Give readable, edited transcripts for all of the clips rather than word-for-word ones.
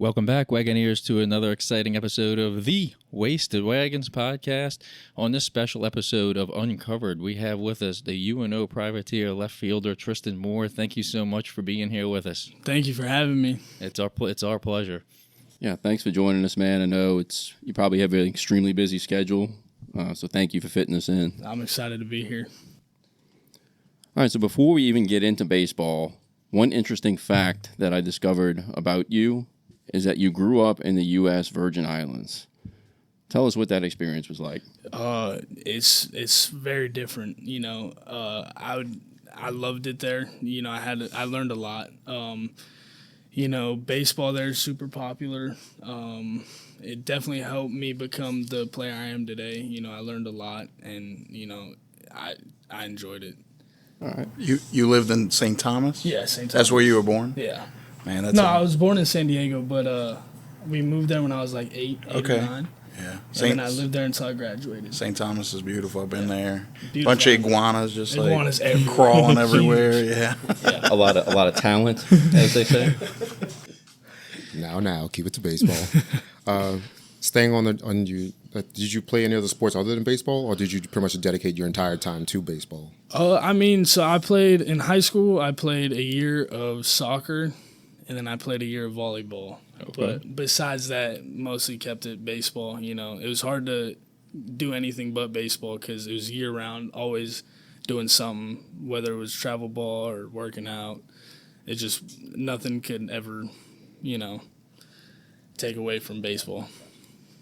Welcome back, Wagoneers, to another exciting episode of the Wasted Wagons podcast. On this special episode of Uncovered, we have with us the UNO privateer left fielder Tristan Moore. Thank you so much for being here with us. Thank you for having me. It's our pleasure. Yeah, thanks for joining us, man. I know you probably have an extremely busy schedule, so thank you for fitting us in. I'm excited to be here. All right, so before we even get into baseball, one interesting fact that I discovered about you is that you grew up in the U.S. Virgin Islands. Tell us what that experience was like. It's very different. You know, I loved it there. You know, I learned a lot. You know, baseball there is super popular. It definitely helped me become the player I am today. You know, I learned a lot, and you know, I enjoyed it. All right. You lived in St. Thomas? Yeah, St. Thomas. That's where you were born? Yeah. Man, I was born in San Diego, but we moved there when I was like eight or 9. Yeah. And I lived there until I graduated. St. Thomas is beautiful. I've been there. Beautiful. Bunch of iguanas just everywhere. crawling everywhere. Yeah. A lot of talent, as they say. Now, keep it to baseball. Staying on you, did you play any other sports other than baseball, or did you pretty much dedicate your entire time to baseball? I mean, so I played in high school. I played a year of soccer, and then I played a year of volleyball. Okay. But besides that, mostly kept it baseball. You know, it was hard to do anything but baseball because it was year-round, always doing something, whether it was travel ball or working out. It just, nothing could ever, you know, take away from baseball.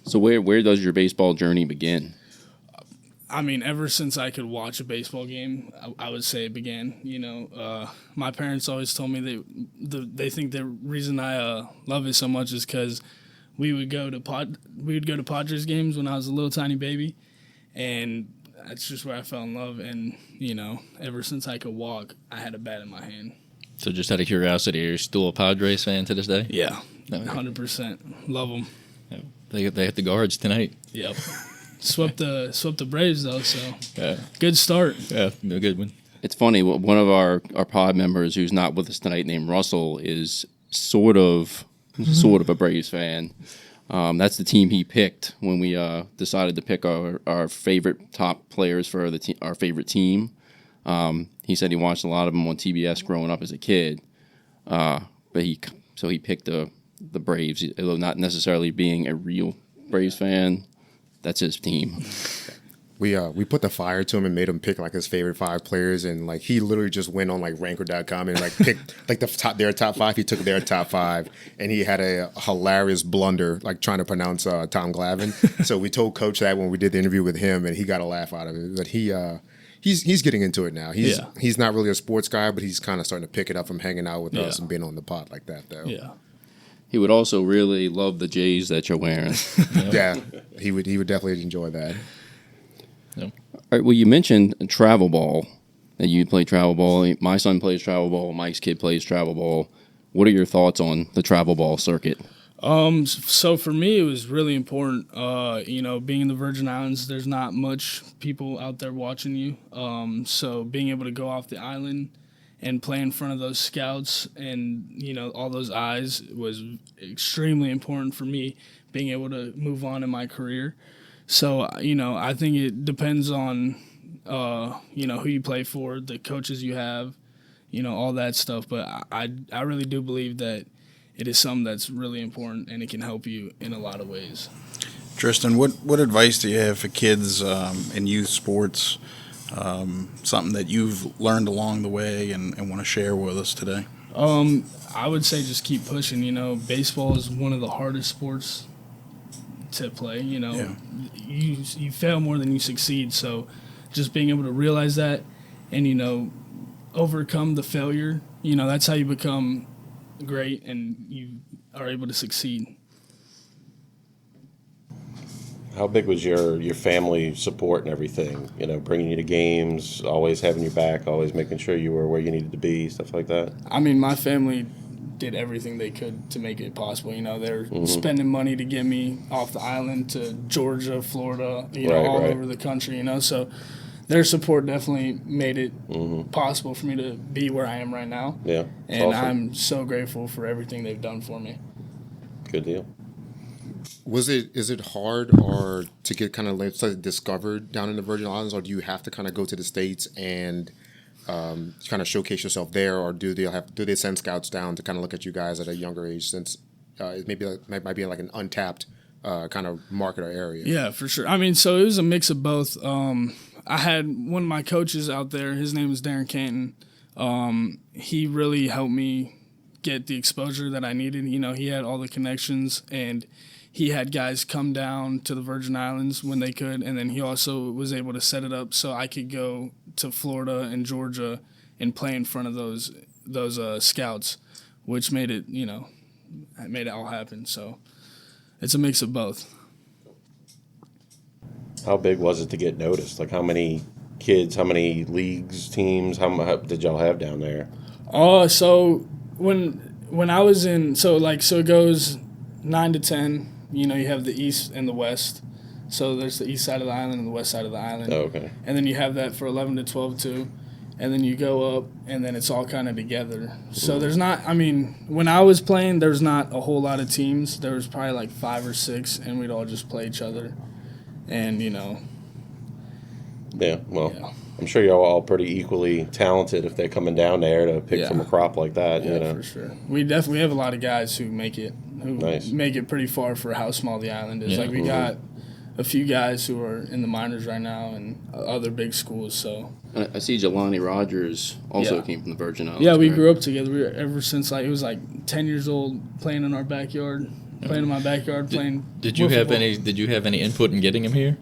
So where does your baseball journey begin? I mean, ever since I could watch a baseball game, I would say it began. You know, my parents always told me they think the reason I love it so much is because we would go to Padres games when I was a little tiny baby, and that's just where I fell in love. And you know, ever since I could walk, I had a bat in my hand. So just out of curiosity, are you still a Padres fan to this day? Yeah, 100%. Love them. Yeah. They hit the guards tonight. Yep. Swept the Braves though, so yeah. Good start. Yeah, no good one. It's funny. One of our pod members who's not with us tonight, named Russell, is sort of a Braves fan. That's the team he picked when we decided to pick our favorite top players for our favorite team. He said he watched a lot of them on TBS growing up as a kid, but he picked the Braves, although not necessarily being a real Braves fan. That's his team. We put the fire to him and made him pick like his favorite 5 players, and like he literally just went on like ranker.com and like picked like their top 5. He took their top 5, and he had a hilarious blunder like trying to pronounce Tom Glavine. So we told Coach that when we did the interview with him, and he got a laugh out of it. But he's getting into it now. He's not really a sports guy, but he's kind of starting to pick it up from hanging out with us and being on the pod like that though. Yeah. He would also really love the Jays that you're wearing. Yeah, he would definitely enjoy that. Yep. All right. Well, you mentioned travel ball, that you play travel ball. My son plays travel ball. Mike's kid plays travel ball. What are your thoughts on the travel ball circuit? So for me, it was really important. You know, being in the Virgin Islands, there's not much people out there watching you. So being able to go off the island and play in front of those scouts and, you know, all those eyes was extremely important for me, being able to move on in my career. So, you know, I think it depends on, you know, who you play for, the coaches you have, you know, all that stuff. But I really do believe that it is something that's really important, and it can help you in a lot of ways. Tristan, what advice do you have for kids in youth sports? Something that you've learned along the way and want to share with us today? I would say just keep pushing. You know, baseball is one of the hardest sports to play. You know, you fail more than you succeed. So just being able to realize that and, you know, overcome the failure, you know, that's how you become great and you are able to succeed. How big was your family support and everything? You know, bringing you to games, always having your back, always making sure you were where you needed to be, stuff like that? I mean, my family did everything they could to make it possible. You know, they're spending money to get me off the island to Georgia, Florida, you know, all over the country, you know. So their support definitely made it possible for me to be where I am right now. Yeah. And awesome. I'm so grateful for everything they've done for me. Good deal. Is it hard or to get kind of discovered down in the Virgin Islands, or do you have to kind of go to the States and kind of showcase yourself there, or do they send scouts down to kind of look at you guys at a younger age, since it might be like an untapped kind of market or area? Yeah, for sure. I mean, so it was a mix of both. I had one of my coaches out there. His name is Darren Canton. He really helped me get the exposure that I needed. You know, he had all the connections, and he had guys come down to the Virgin Islands when they could, and then he also was able to set it up so I could go to Florida and Georgia and play in front of those scouts, which made it, made it all happen. So it's a mix of both. How big was it to get noticed? Like, how many kids, how many leagues, teams, how did y'all have down there? So when I was in, so it goes 9 to 10. You have the east and the west. So there's the east side of the island and the west side of the island. Oh, okay. And then you have that for 11 to 12 too. And then you go up, and then it's all kind of together. So there's not, when I was playing, there's not a whole lot of teams. There was probably like 5 or 6, and we'd all just play each other. And, Yeah, well, I'm sure y'all all pretty equally talented if they're coming down there to pick from a crop like that. Yeah, for sure. We definitely have a lot of guys who make it Nice. make it pretty far for how small the island is. Yeah. Like we got a few guys who are in the minors right now and other big schools. So I see Jelani Rogers also Yeah. came from the Virgin Islands. yeah, we correct? grew up together. We were ever since it was like 10 years old, playing in our backyard, playing in my backyard, playing. Did you have any input in getting him here?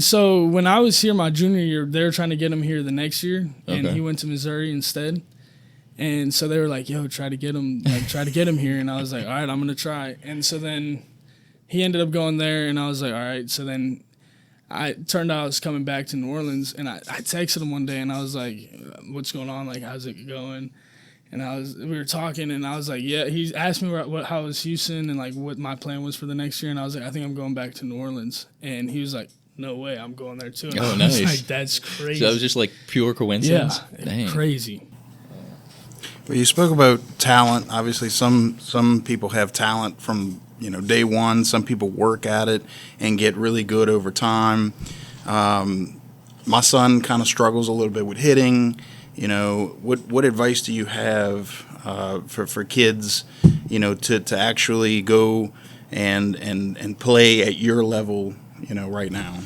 So when I was here my junior year, they were trying to get him here the next year, and Okay. he went to Missouri instead. And so they were like, "Yo, try to get him here." And I was like, "All right, I'm gonna try." And so then he ended up going there, and I was like, "All right." So then turned out I was coming back to New Orleans, and I texted him one day, and I was like, "What's going on? Like, how's it going?" And we were talking, and I was like, "Yeah." He asked me how was Houston and like what my plan was for the next year, and I was like, "I think I'm going back to New Orleans." And he was like, "No way, I'm going there too." And Oh, I was nice. like, "That's crazy." So that was just like pure coincidence. yeah, Dang. crazy. Well, you spoke about talent. Obviously, some people have talent from day one. Some people work at it and get really good over time. My son kind of struggles a little bit with hitting. What advice do you have for kids? To actually go and play at your level. Right now.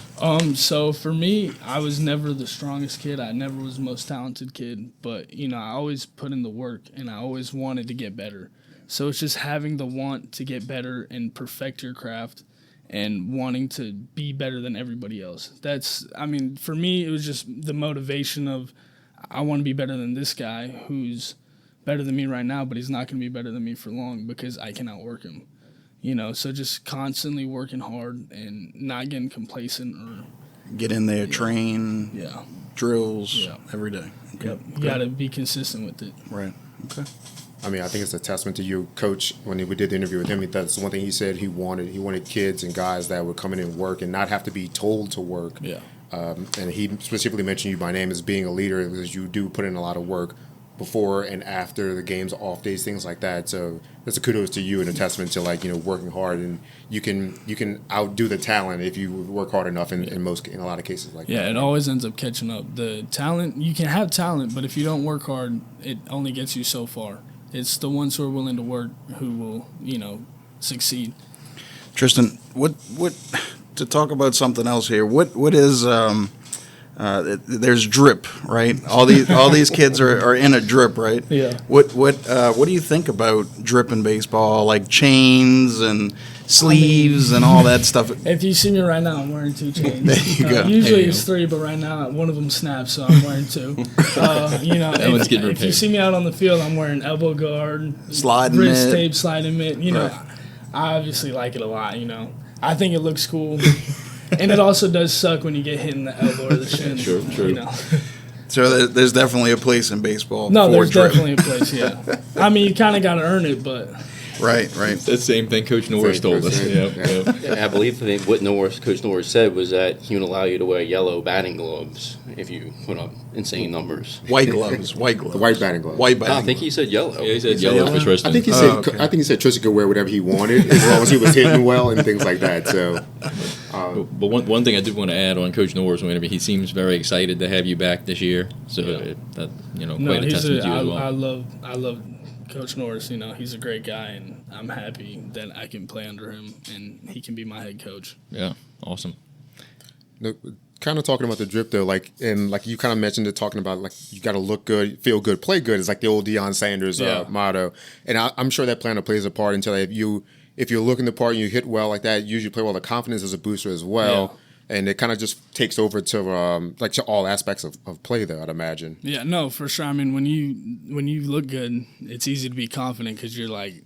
So for me, I was never the strongest kid. I never was the most talented kid, but I always put in the work, and I always wanted to get better. So it's just having the want to get better and perfect your craft, and wanting to be better than everybody else. For me, it was just the motivation of I want to be better than this guy who's better than me right now, but he's not going to be better than me for long because I can outwork him. So just constantly working hard and not getting complacent or Get in there, train, drills every day. Okay. Yep. You got to be consistent with it. Right. Okay. I think it's a testament to you, Coach. When we did the interview with him, that's one thing he said he wanted kids and guys that would come in and work and not have to be told to work. Yeah. And he specifically mentioned you by name as being a leader because you do put in a lot of work before and after the games, off days, things like that. So that's a kudos to you and a testament to working hard, and you can outdo the talent if you work hard enough in a lot of cases like that. Yeah, it always ends up catching up. The talent, you can have talent, but if you don't work hard, it only gets you so far. It's the ones who are willing to work who will, succeed. Tristan, what to talk about something else here? What is there's drip, right? All these kids are in a drip, right? Yeah. What do you think about drip in baseball, like chains and sleeves and all that stuff? If you see me right now, I'm wearing 2 chains. There you go. Usually There you it's 3, but right now one of them snaps, so I'm wearing 2. That one's getting if you repaired. see me out on the field, I'm wearing elbow guard, Sliding wrist mitt. tape, sliding mitt. Right. I obviously like it a lot. I think it looks cool. And it also does suck when you get hit in the elbow or the shin. True. So there's definitely a place in baseball. No, for there's drip. definitely a place, yeah. You kind of got to earn it, but Right. It's the same thing Coach Norris told us. Yeah, I believe what Coach Norris said was that he would allow you to wear yellow batting gloves if you put up insane numbers. White gloves. White gloves. The white batting glove. White batting I think he said yellow. Yeah, he said yellow for Tristan. I think he said Tristan could wear whatever he wanted as long as he was hitting well and things like that. So, But one thing I did want to add on Coach Norris, whenever he seems very excited to have you back this year. So that quite a testament to you as well. I love Coach Norris. He's a great guy, and I'm happy that I can play under him and he can be my head coach. Yeah, awesome. kind of talking about the drip though, like you kind of mentioned it, talking about like you got to look good, feel good, play good. It's like the old Deion Sanders motto, and I'm sure that plan plays a part until if you're looking the part and you hit well like that, you usually play well. The confidence is a booster as well. Yeah. And it kind of just takes over to all aspects of play, though, I'd imagine. Yeah, no, for sure. I mean, when you look good, it's easy to be confident because you're like,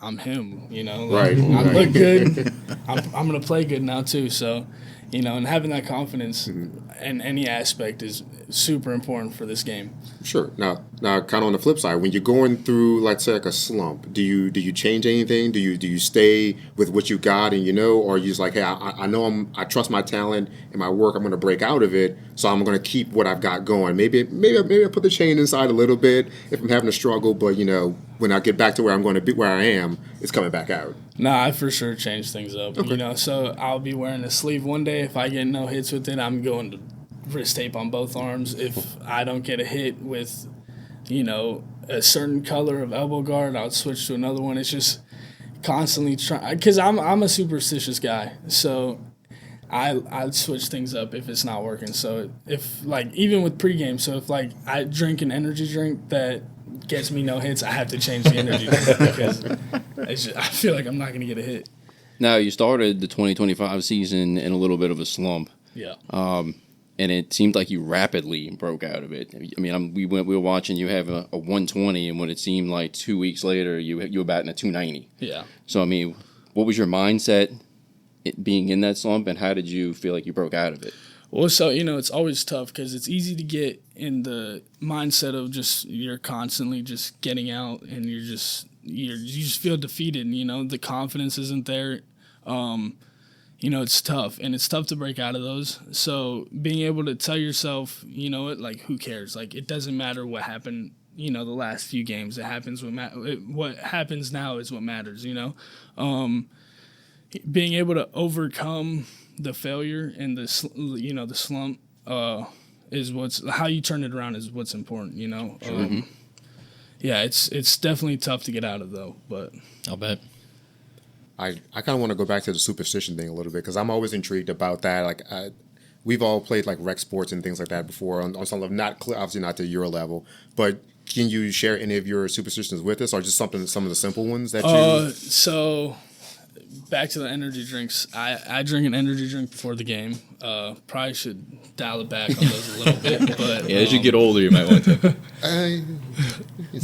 I'm him, Right. I look good. I'm going to play good now, too. So, and having that confidence in any aspect is super important for this game. Sure. Now, kind of on the flip side, when you're going through, let's say, like a slump, do you change anything? Do you stay with what you got and or are you just like, hey, I know I trust my talent and my work. I'm going to break out of it, so I'm going to keep what I've got going. Maybe I put the chain inside a little bit if I'm having a struggle, but when I get back to where I'm going to be, where I am, it's coming back out. Nah, I for sure change things up. Okay. So I'll be wearing a sleeve one day. If I get no hits with it, I'm going to wrist tape on both arms. If I don't get a hit with, a certain color of elbow guard, I'll switch to another one. It's just constantly trying, because I'm a superstitious guy. So I switch things up if it's not working. So if even with pregame, so if I drink an energy drink that gets me no hits, I have to change the energy drink because I feel like I'm not going to get a hit. Now, you started the 2025 season in a little bit of a slump. Yeah. And it seemed like you rapidly broke out of it. I mean, we were watching you have a 120, and when it seemed like 2 weeks later, you were batting a 290. Yeah. So, I mean, what was your mindset being in that slump, and how did you feel like you broke out of it? Well, so, it's always tough because it's easy to get in the mindset of just you're constantly just getting out and you just feel defeated. The confidence isn't there. It's tough, and it's tough to break out of those. So being able to tell yourself, who cares? It doesn't matter what happened, the last few games. It happens what happens now is what matters, being able to overcome the failure and the slump is how you turn it around is what's important, Yeah, it's definitely tough to get out of, though, but I'll bet. I kind of want to go back to the superstition thing a little bit because I'm always intrigued about that. We've all played rec sports and things like that before on some level, obviously not to your level, but can you share any of your superstitions with us or just some of the simple ones that you... So back to the energy drinks. I drink an energy drink before the game. Probably should dial it back on those a little bit, but as you get older, you might want to.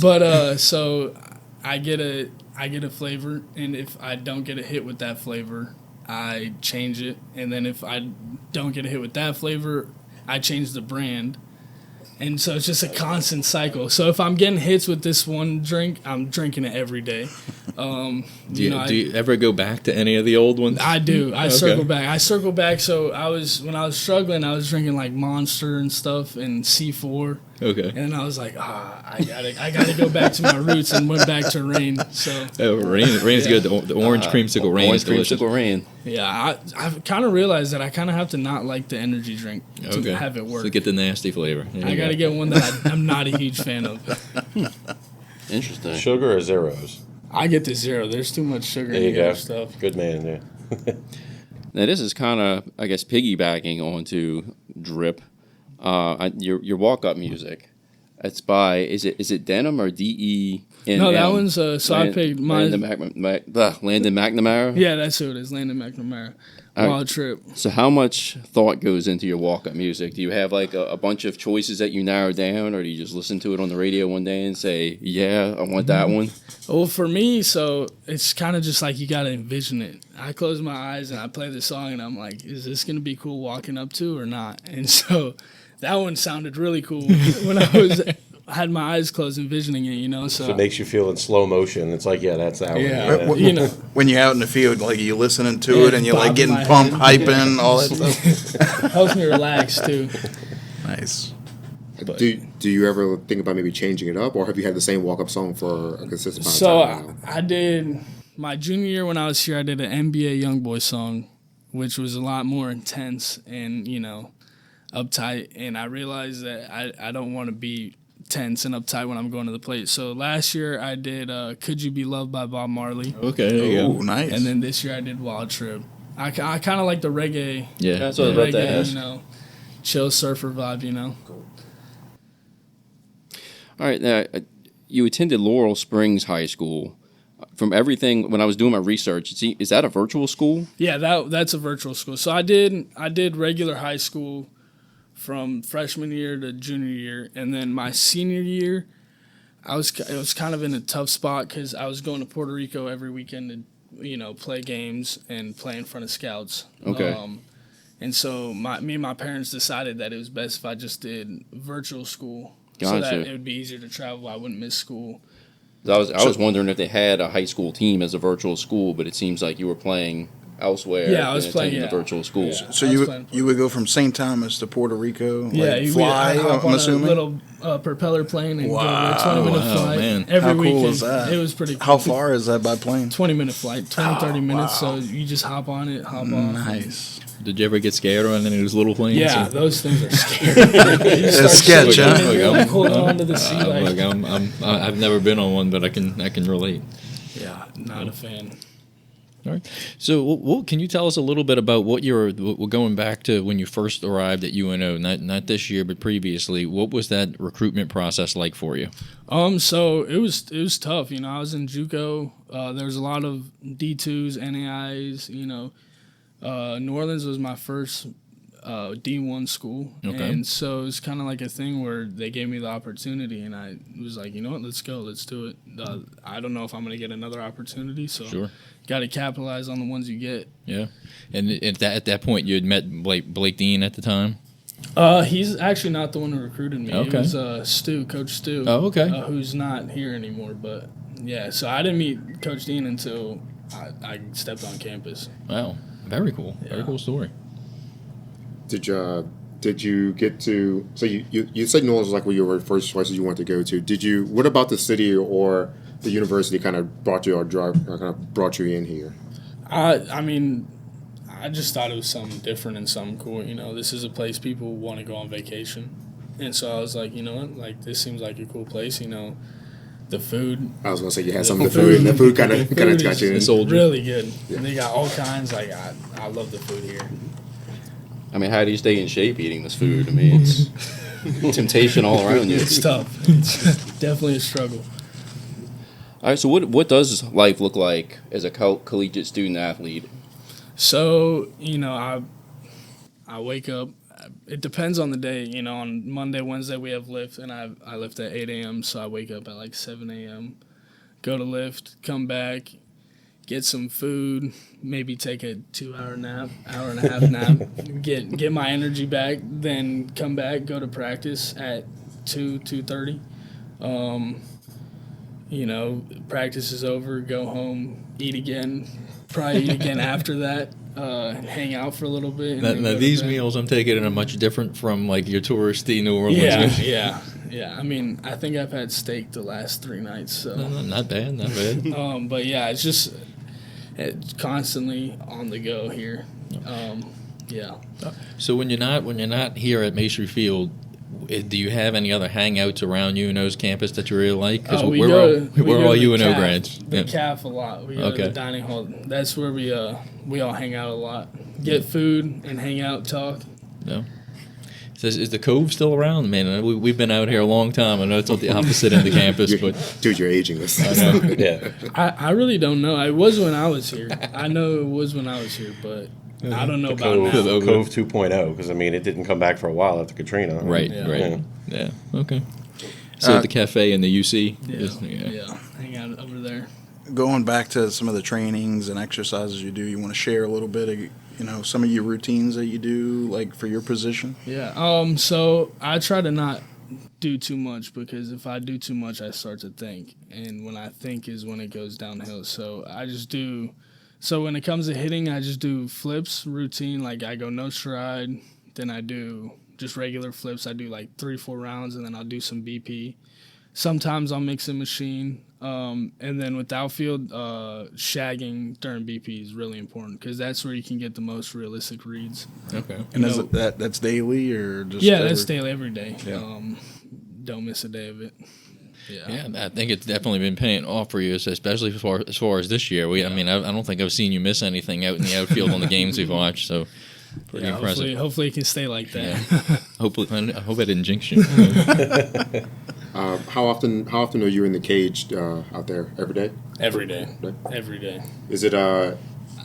But so I get a flavor, and if I don't get a hit with that flavor, I change it. And then if I don't get a hit with that flavor, I change the brand. And so it's just a constant cycle. So if I'm getting hits with this one drink, I'm drinking it every day. Do you ever go back to any of the old ones? I do. I circle back. So when I was struggling, I was drinking Monster and stuff and C4. Okay. And then I was like, I gotta go back to my roots, and went back to Reign. So Reign's good. The orange creamsicle Reign is delicious. Creamsicle Reign. Yeah, I've kind of realized that I kind of have to not like the energy drink to have it work. So get the nasty flavor. I got to get one that I'm not a huge fan of. Interesting. Sugar or zeros? I get the zero. There's too much sugar There in you the go. other stuff. Good man, yeah. Now, this is kind of, I guess, piggybacking onto Drip. Your walk-up music. It's by, is it Denim or D-E-N-M? No, that one's, I picked mine. Landon McNamara? Yeah, that's who it is, Landon McNamara. Wild Trip. So how much thought goes into your walk-up music? Do you have a bunch of choices that you narrow down, or do you just listen to it on the radio one day and say, yeah, I want that one? Well, for me, so it's kind of just you got to envision it. I close my eyes and I play the song and I'm like, is this going to be cool walking up to or not? And so that one sounded really cool when I was had my eyes closed envisioning it, you know. So If it makes you feel in slow motion, it's like, yeah, that's that one. Yeah. What- you know, When you're out in the field, like you listening to Yeah, it and you're like bobbing getting my pumped, head. hyping, all that stuff. helps me relax too. Nice. Do you ever think about maybe changing it up, or have you had the same walk up song for a consistent amount So of time now? I did my junior year when I was here. I did an NBA YoungBoy song, which was a lot more intense and uptight. And I realized that I don't want to be tense and uptight when I'm going to the plate. So last year I did "Could You Be Loved" by Bob Marley, Okay, there you Oh, go. nice. and then this year I did "Wild Trip." I kind of like the reggae, Yeah, That's what I was about to reggae, ask. chill surfer vibe. All right, now, you attended Laurel Springs High School. From everything, when I was doing my research, is that a virtual school? Yeah, that's a virtual school. So I did regular high school from freshman year to junior year, and then my senior year, it was kind of in a tough spot because I was going to Puerto Rico every weekend to play games and play in front of scouts. Okay. And so me and my parents decided that it was best if I just did virtual school, so that Gotcha. it would be easier to travel. I wouldn't miss school. I was wondering if they had a high school team as a virtual school, but it seems like you were playing elsewhere. Yeah, I was and playing, attending the yeah. virtual school. Yeah. So I was you playing- you would go from St. Thomas to Puerto Rico, Yeah, like you fly, hop I'm on assuming? a little propeller plane and Wow. go a 20-minute Wow, flight man. every How cool weekend. is that? It was pretty cool. How far is that by plane? 20-minute flight, 30 minutes. wow. So you just hop on it, hop off. Nice. Did you ever get scared on any of those little planes? Yeah, Or- those things are scary. You start sketch, shaking huh? and you're like holding on to the seat. I've never been on one, but I can relate. Yeah, not a fan. All right. So, what can you tell us a little bit about what we're going back to when you first arrived at UNO? Not this year, but previously. What was that recruitment process like for you? So it was tough. I was in JUCO. There was a lot of D2s, NAIs. New Orleans was my first D1 school, Okay. and so it's kind of like a thing where they gave me the opportunity, and I was like, you know what, let's go, let's do it. I don't know if I'm gonna get another opportunity, so Sure. got to capitalize on the ones you get. Yeah. And at that point, you had met Blake Dean at the time. He's actually not the one who recruited me. Okay. It was Stu, Coach Stu. Oh, okay. Who's not here anymore, but yeah. So I didn't meet Coach Dean until I stepped on campus. Wow. Very cool. Very Yeah. cool story. Did you get to? So you said New Orleans was like one of your first choices you wanted to go to. What about the city or the university kind of brought you in here? I mean, I just thought it was something different and something cool. This is a place people want to go on vacation, and so I was like, you know what, like this seems like a cool place. The food. I was gonna say you had some of the food, and the food kind of got you in. It's old. Really good. And they got all kinds. Like I love the food here. I mean, how do you stay in shape eating this food? I mean, it's temptation all around you. It's tough. It's definitely a struggle. All right, so what does life look like as a collegiate student athlete? So, I wake up. It depends on the day. On Monday, Wednesday, we have lift, and I lift at 8 a.m., so I wake up at like 7 a.m., go to lift, come back, get some food, maybe take a 2-hour nap, hour and a half nap, get my energy back, then come back, go to practice at 2:30. Practice is over, go home, eat again, probably eat again after that, hang out for a little bit. And then Now go to these bed. meals I'm taking are much different from like your touristy New Orleans. Yeah. I mean, I think I've had steak the last 3 nights, so. Not bad. But yeah, it's constantly on the go here. Yeah. So when you're not here at Maestri Field, do you have any other hangouts around UNO's campus that you really like? Because we we're go all to the UNO CAF, grads. The Yeah. CAF a lot. We go to Okay. the dining hall. That's where we all hang out a lot. Get food and hang out, talk. No. Is the Cove still around? Man, we've been out here a long time. I know it's on the opposite end of campus, but Dude, you're aging us. I know. Yeah. I really don't know. It was when I was here. I know it was when I was here, but I don't know about Cove, now. Cove 2.0, because I mean, it didn't come back for a while after Katrina. Right, Yeah. right. Yeah. Okay. So the cafe and the UC. Yeah, hang out over there. Going back to some of the trainings and exercises you do, you want to share a little bit of, some of your routines that you do, like for your position? Yeah. So I try to not do too much, because if I do too much, I start to think. And when I think is when it goes downhill. So I just do. So when it comes to hitting, I just do flips routine. Like I go no stride, then I do just regular flips. I do like 3-4 rounds, and then I'll do some BP. Sometimes I'll mix a machine. And then with outfield, shagging during BP is really important, because that's where you can get the most realistic reads. Okay. And is it that's daily or just? Yeah, that's daily every day. Yeah. Don't miss a day of it. Yeah, I think it's definitely been paying off for you, especially as far as this year. I mean, I don't think I've seen you miss anything out in the outfield on the games we've watched. So pretty impressive. Hopefully it can stay like that. Yeah. Hopefully, I hope I didn't jinx you. How often are you in the cage out there every day? Every day. Right. Every day. Is it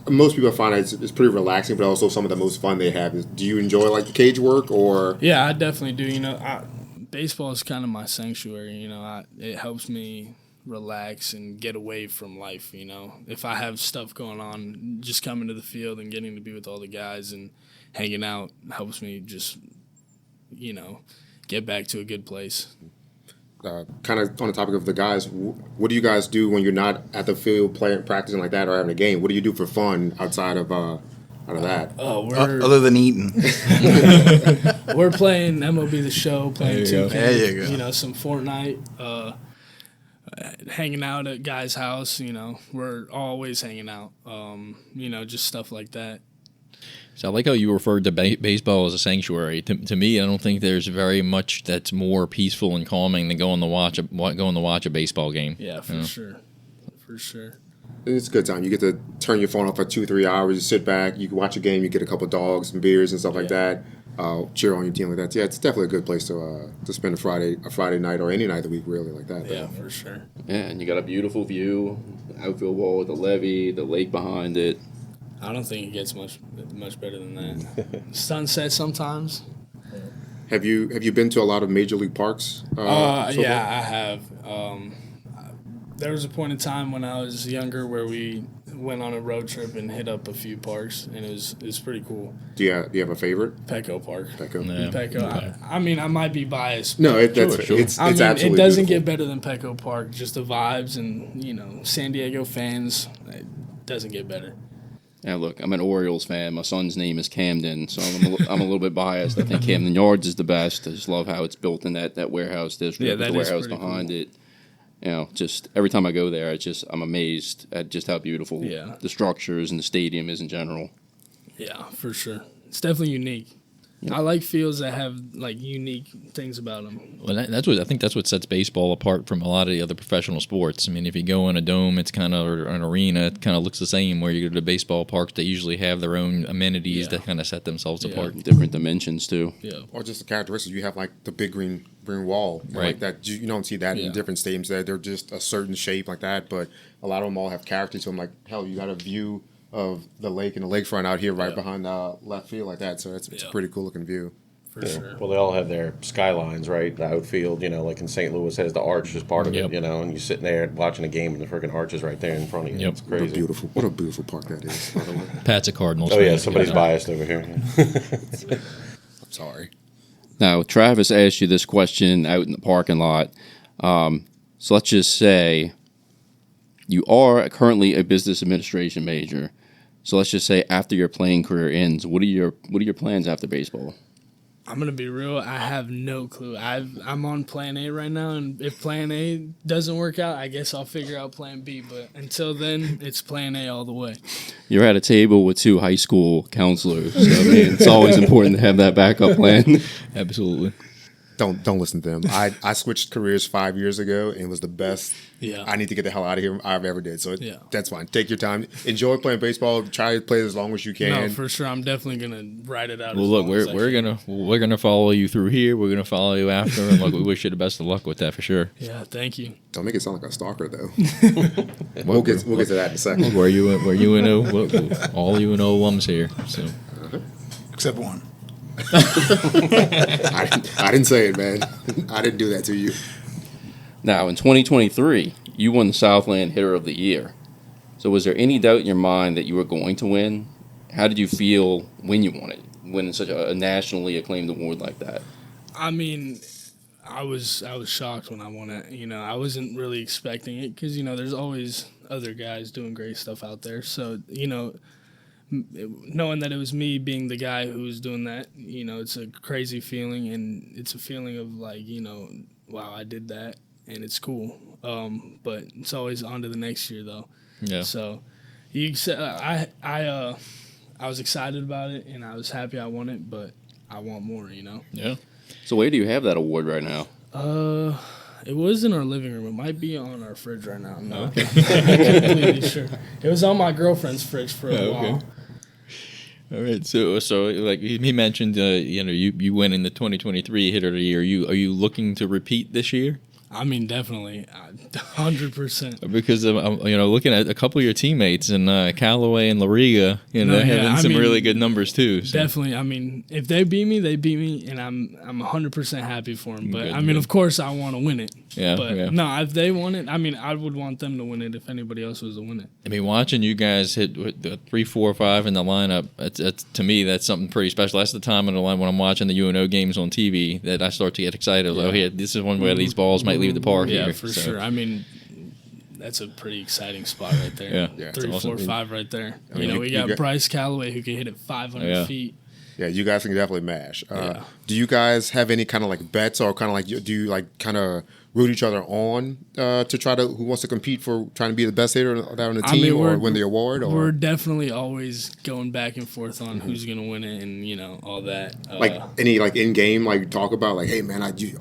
most people find it's pretty relaxing, but also some of the most fun they have. Do you enjoy like the cage work or? Yeah, I definitely do. Baseball is kind of my sanctuary. It helps me relax and get away from life. If I have stuff going on, just coming to the field and getting to be with all the guys and hanging out helps me just, get back to a good place. Kind of on the topic of the guys, what do you guys do when you're not at the field playing, practicing like that, or having a game? What do you do for fun outside of that? Other than eating. We're playing MLB The Show, playing 2K. There you go. Some Fortnite, hanging out at guys' house. We're always hanging out. Just stuff like that. So I like how you referred to baseball as a sanctuary. To me, I don't think there's very much that's more peaceful and calming than going to watch a baseball game. Yeah, for sure. For sure. It's a good time. You get to turn your phone off for 2-3 hours. You sit back. You can watch a game. You get a couple dogs and beers and stuff like that. Cheer on your team like that. Yeah, it's definitely a good place to spend a Friday night or any night of the week, really, like that. Yeah, for sure. Yeah, and you got a beautiful view, outfield wall with the levee, the lake behind it. I don't think it gets much better than that. Sunset sometimes. Have you been to a lot of major league parks? I have. There was a point in time when I was younger where we went on a road trip and hit up a few parks, and it was pretty cool. Do you have a favorite? Petco Park. Petco. Yeah. Petco. Okay. I mean, I might be biased. No, it's absolutely it doesn't beautiful. get better than Petco Park. Just the vibes and San Diego fans. It doesn't get better. Yeah, look, I'm an Orioles fan. My son's name is Camden, so I'm a little bit biased. I think Camden Yards is the best. I just love how it's built in that warehouse district with that the is warehouse pretty behind cool. it. Just every time I go there, I'm amazed at just how beautiful the structures and the stadium is in general. Yeah, for sure. It's definitely unique. I like fields that have like unique things about them. Well, I think that's what sets baseball apart from a lot of the other professional sports. I mean, if you go in a dome, it's kind of or an arena, it kind of looks the same. Where you go to baseball parks, they usually have their own amenities that kind of set themselves apart. Different dimensions too. Yeah. Or just the characteristics. You have like the big green wall, Right. like that. You don't see that in different stadiums. They're just a certain shape like that, but a lot of them all have character to them. Like hell, you got a view of the lake and the lakefront out here right behind left field like that. So it's a pretty cool looking view. For sure. Well, they all have their skylines, right? The outfield, like in St. Louis has the arch as part of it, and you're sitting there watching a game and the freaking arch is right there in front of you. Yep. It's crazy. What a beautiful park that is, by the way. Pat's a Cardinals Oh, fan. yeah, somebody's biased over here. I'm sorry. Now, Travis asked you this question out in the parking lot. So let's just say you are currently a business administration major. So let's just say after your playing career ends, what are your plans after baseball? I'm gonna be real. I have no clue. I'm on Plan A right now, and if Plan A doesn't work out, I guess I'll figure out Plan B. But until then, it's Plan A all the way. You're at a table with two high school counselors. So, I mean, it's always important to have that backup plan. Absolutely. Don't listen to them. I switched careers 5 years ago and it was the best. Yeah. I need to get the hell out of here I've ever did. So that's fine. Take your time. Enjoy playing baseball. Try to play as long as you can. No, for sure. I'm definitely gonna ride it out. Well, look, we're gonna follow you through here. We're gonna follow you after, and look, we wish you the best of luck with that for sure. Yeah, thank you. Don't make it sound like a stalker though. we'll get to that in a second. Were you UNO? All UNO alums here. So Except one. I didn't say it, man. I didn't do that to you. Now, in 2023, you won the Southland Hitter of the Year. So was there any doubt in your mind that you were going to win? How did you feel when you won it, winning such a nationally acclaimed award like that? I mean, I was shocked when I won it. You know, I wasn't really expecting it because, you know, there's always other guys doing great stuff out there. So, you know, knowing that it was me being the guy who was doing that, you know, it's a crazy feeling, and it's a feeling of like, you know, wow, I did that, and it's cool. But it's always on to the next year though. Yeah. So you said I was excited about it, and I was happy I won it, but I want more, you know. Yeah. So where do you have that award right now? It was in our living room. It might be on our fridge right now. No, I'm not completely sure. It was on my girlfriend's fridge for a while. All right. So like he mentioned, you know, you went in the 2023 hitter of the year. Are you looking to repeat this year? I mean, definitely, 100%. Because I'm you know, looking at a couple of your teammates and Callaway and Lariga, you know, they're having some really good numbers too. So. Definitely. I mean, if they beat me, they beat me, and I'm 100% happy for them. But Good, I mean, good. of course, I want to win it. Yeah, But yeah. no, if they won it, I mean, I would want them to win it if anybody else was to win it. I mean, watching you guys hit with the 3, 4, 5 in the lineup, it's to me that's something pretty special. That's the time in the line when I'm watching the UNO games on TV that I start to get excited. Like, oh, yeah, this is one where these balls might leave the park Yeah, here. for So, sure. I mean, that's a pretty exciting spot right there. Yeah. 3, It's 4, awesome. 5 right there. I mean, You know, we got you Bryce Callaway who can hit it 500 Yeah. feet. Yeah, you guys can definitely mash. Yeah. Do you guys have any kind of like bets, or kind of like do you like kind of root each other on to try to who wants to compete for trying to be the best hitter down on the team or win the award? Or We're definitely always going back and forth on who's going to win it, and you know, all that. like any like in game like talk about like, hey man, you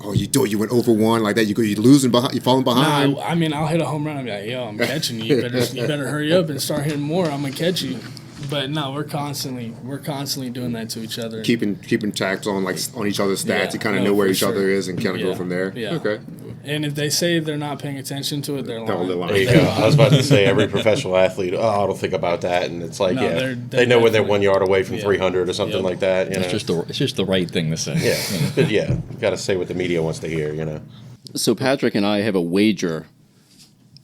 went over one like that, you losing behind, you falling behind. Nah, I mean, I'll hit a home run. I'll be like, yo, I'm catching you. You better hurry up and start hitting more. I'm gonna catch you. But no, we're constantly doing that to each other. keeping tabs on like on each other's stats. Yeah, You kind of no, know where for each other sure. is and kind of go from there. Yeah. Okay. And if they say they're not paying attention to it, they're lying. They're lying. There you go. I was about to say every professional athlete. Oh, I don't think about that, and it's like, No, yeah, they're they know when they're definitely- 1 yard away from Yeah. 300 or something Yep. like that. You know, it's just the right thing to say. yeah, but yeah, you got to say what the media wants to hear. You know, So Patrick and I have a wager.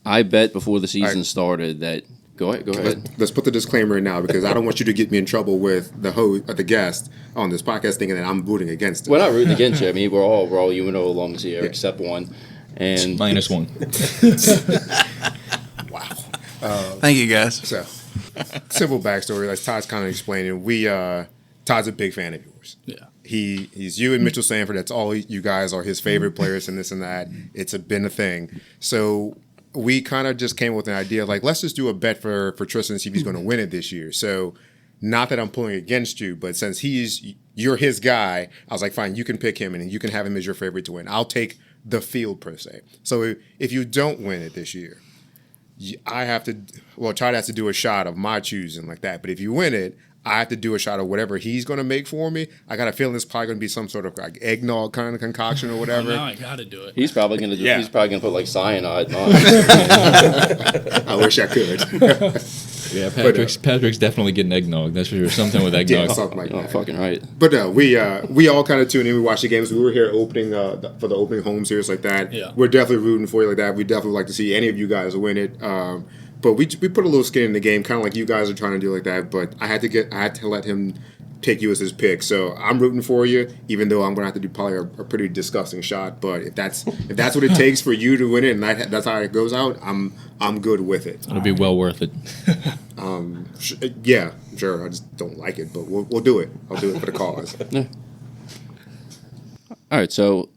I bet before the season All right. started that. Go ahead. Let's put the disclaimer in now because I don't want you to get me in trouble with the host, the guest on this podcast, thinking that I'm rooting against it. We're not rooting against you. I mean, we're all UNO alums here except one. And -1. Thank you, guys. So, simple backstory, as Todd's kind of explaining, Todd's a big fan of yours. Yeah. He's you and Mitchell Sanford. That's all you guys are his favorite players and this and that. It's been a thing. So we kind of just came with an idea of like, let's just do a bet for Tristan and see if he's going to win it this year. So not that I'm pulling against you, but since you're his guy, I was like, fine, you can pick him and you can have him as your favorite to win. I'll take the field per se. So if you don't win it this year, Todd has to do a shot of my choosing like that. But if you win it, I have to do a shot of whatever he's going to make for me. I got a feeling it's probably going to be some sort of like eggnog kind of concoction or whatever. Now I got to do it. he's probably gonna do. Yeah. He's probably gonna put like cyanide. In mine. I wish I could. Yeah, Patrick's definitely getting eggnog. That's for sure. Something with eggnog. Yeah, something like Oh, that. fucking right. But no, we all kind of tuned in. We watched the games. We were here opening for the opening home series like that. Yeah. We're definitely rooting for you like that. We definitely like to see any of you guys win it. But we put a little skin in the game, kind of like you guys are trying to do like that. But I had to let him take you as his pick. So I'm rooting for you, even though I'm gonna have to do probably a pretty disgusting shot. But if that's what it takes for you to win it, and that's how it goes out, I'm good with it. It'll be well worth it. Yeah, sure. I just don't like it, but we'll do it. I'll do it for the cause. All right. So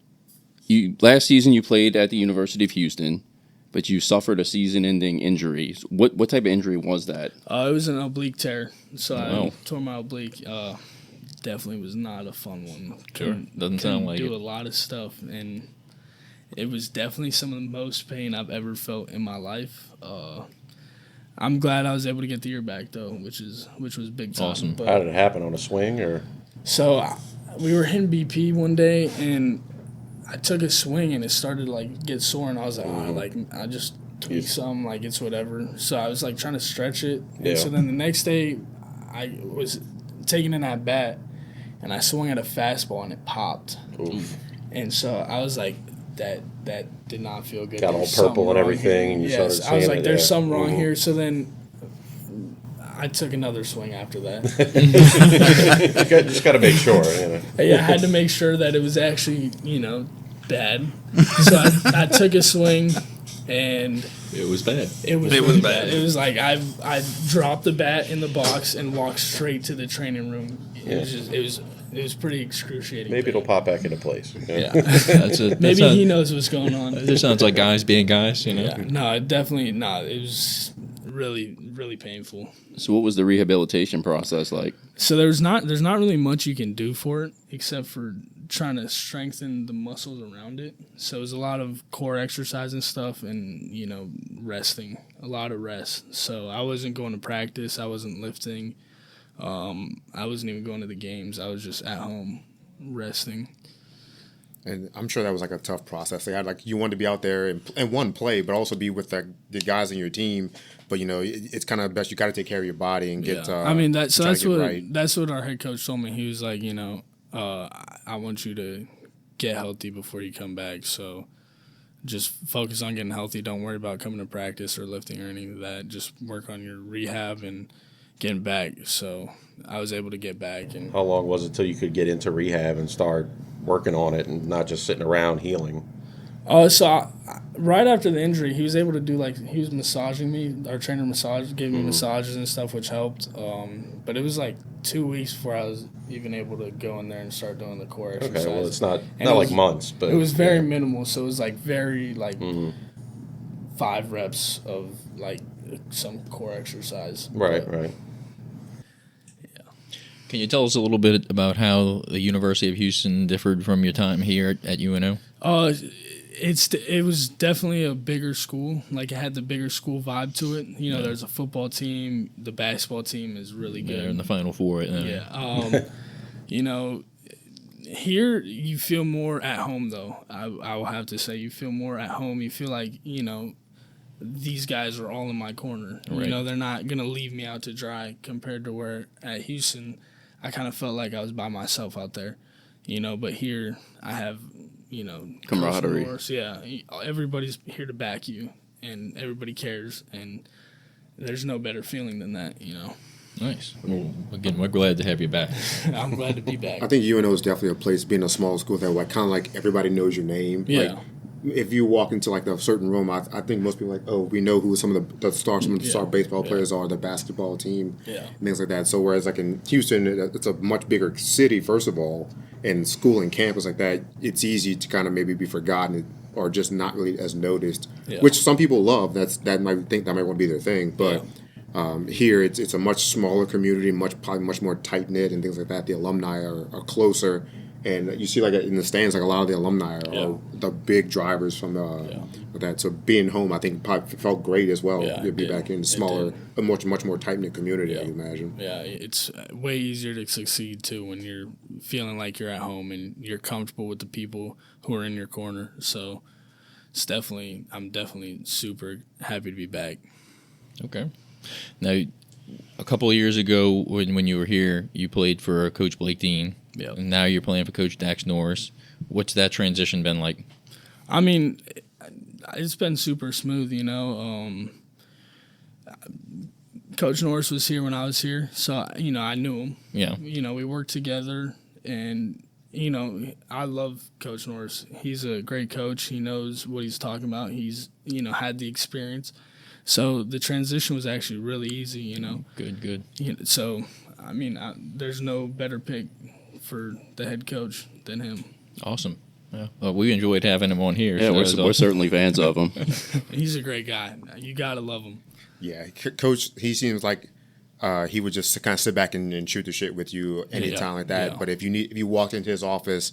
last season you played at the University of Houston, but you suffered a season-ending injury. What type of injury was that? It was an oblique tear, so Wow. I tore my oblique. Definitely was not a fun one. Sure. Doesn't sound like do it. a lot of stuff, and it was definitely some of the most pain I've ever felt in my life. I'm glad I was able to get the year back though, which was big time. Awesome. But, how did it happen on a swing or? So we were hitting BP one day, and I took a swing, and it started to like get sore, and I was like, I just tweaked something, like it's whatever. So I was like trying to stretch it, and Yeah. so then the next day, I was taking an at bat, and I swung at a fastball, and it popped, and so I was like, that did not feel good. Got all There's something purple and wrong everything, here. and you Yes, started I was seeing like, it, there's yeah. something wrong Mhm. here. So then I took another swing after that. Just got to make sure. You know. I had to make sure that it was actually, bad. So I took a swing, and It was bad. it was It really was bad. bad. It was like I dropped the bat in the box and walked straight to the training room. It was pretty excruciating. Maybe it'll pain. pop back into place. Yeah. That Maybe sounds, he knows what's going on. This sounds like guys being guys, you know. Yeah. No, it definitely not. It was really, really painful. So what was the rehabilitation process like? So there's not really much you can do for it except for trying to strengthen the muscles around it. So it's a lot of core exercise and stuff, and resting, a lot of rest. So I wasn't going to practice, I wasn't lifting, I wasn't even going to the games. I was just at home resting. And I'm sure that was like a tough process. They had like you wanted to be out there and one play, but also be with the guys in your team. But it's kind of best you got to take care of your body and get. I mean that's try to get what right. that's what our head coach told me. He was like, I want you to get healthy before you come back. So just focus on getting healthy. Don't worry about coming to practice or lifting or any of that. Just work on your rehab and getting back. So I was able to get back. And How long was it till you could get into rehab and start working on it and not just sitting around healing? Right after the injury, he was able to do he was massaging me. Our trainer gave me massages and stuff, which helped. But it was like 2 weeks before I was even able to go in there and start doing the core exercises. Okay, well, it's not And it like was- months, but It was very minimal, so it was very 5 reps of some core exercise. right, But right. Can you tell us a little bit about how the University of Houston differed from your time here at UNO? It was definitely a bigger school. It had the bigger school vibe to it. There's a football team. The basketball team is really good. They're in the Final Four right now. Yeah. Here you feel more at home, though. I will have to say you feel more at home. You feel like, these guys are all in my corner. Right. They're not going to leave me out to dry compared to where at Houston, I kind of felt like I was by myself out there. But here I have, Camaraderie. Coach Morris, yeah, everybody's here to back you, and everybody cares, and there's no better feeling than that. Nice. Well, again, we're glad to have you back. I'm glad to be back. I think UNO is definitely a place, being a small school, that kind of everybody knows your name. Yeah. If you walk into a certain room, I think most people we know who some of the star baseball players are, the basketball team, and things like that. So whereas in Houston, it's a much bigger city, first of all, and school and campus like that, it's easy to kind of maybe be forgotten or just not really as noticed, which some people love. That might want to be their thing, but. Here, it's a much smaller community, probably much more tight knit and things like that. The alumni are closer, and you see in the stands, a lot of the alumni are the big drivers from that. So being home, I think probably felt great as well. Yeah, to be back in a smaller, a much more tight knit community. I imagine. Yeah, it's way easier to succeed too when you're feeling like you're at home and you're comfortable with the people who are in your corner. So I'm definitely super happy to be back. Okay. Now, a couple of years ago, when you were here, you played for Coach Blake Dean. Yeah. And now you're playing for Coach Dax Norris. What's that transition been like? I mean, it's been super smooth, Coach Norris was here when I was here, so, I knew him. Yeah. We worked together, and, I love Coach Norris. He's a great coach. He knows what he's talking about. He's, had the experience. So the transition was actually really easy, Good. So, I mean, there's no better pick for the head coach than him. Awesome. Yeah. Well, we enjoyed having him on here. Yeah, so we're, that was we're awesome. certainly fans of him. He's a great guy. You got to love him. Yeah, Coach. He seems like he would just kind of sit back and shoot the shit with you anytime like that. Yeah. But if you walked into his office.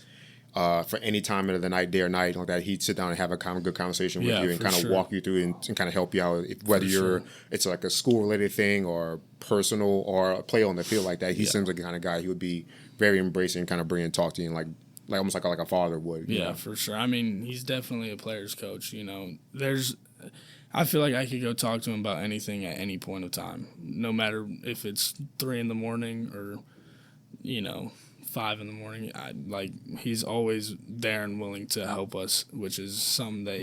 For any time of the night, day or night, like that, he'd sit down and have a good conversation with you and for kind of sure. walk you through and kind of help you out. Whether it's like a school related thing or personal or a play on the field like that, he seems like the kind of guy he would be very embracing, kind of bring and talk to you, and like almost like a father would. You know? For sure. I mean, he's definitely a player's coach. I feel like I could go talk to him about anything at any point of time, no matter if it's 3 a.m. or 5 a.m. He's always there and willing to help us, which is something that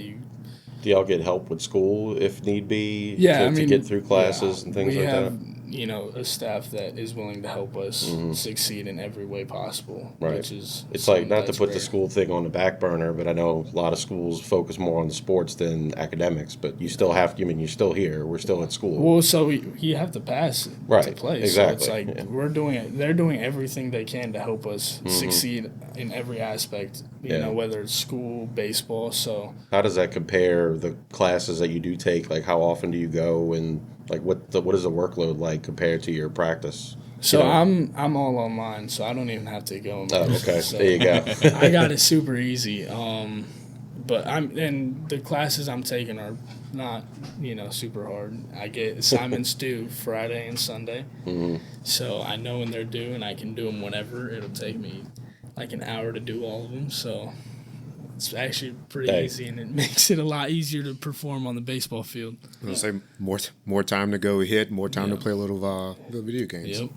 Do y'all get help with school if need be? Yeah, to get through classes and things like that? a staff that is willing to help us succeed in every way possible. Right. Which is It's like, not to that's put rare. the school thing on the back burner, but I know a lot of schools focus more on the sports than academics, but you still have to, you're still here. We're still at school. Well, so you have to pass to Right, play. exactly, So it's like yeah. we're doing it. They're doing everything they can to help us succeed in every aspect. You Yeah. know, whether it's school, baseball. So How does that compare, the classes that you do take? Like, how often do you go, and like what is the workload like compared to your practice? so You know? I'm all online, so I don't even have to go. Oh, okay. So There you go. I got it super easy. But and the classes I'm taking are not super hard. I get assignments due Friday and Sunday, so I know when they're due and I can do them whenever. It'll take me like an hour to do all of them, so it's actually pretty Hey. easy, and it makes it a lot easier to perform on the baseball field. I'll say more time to go hit, more time Yeah. to play a little video games. Yep.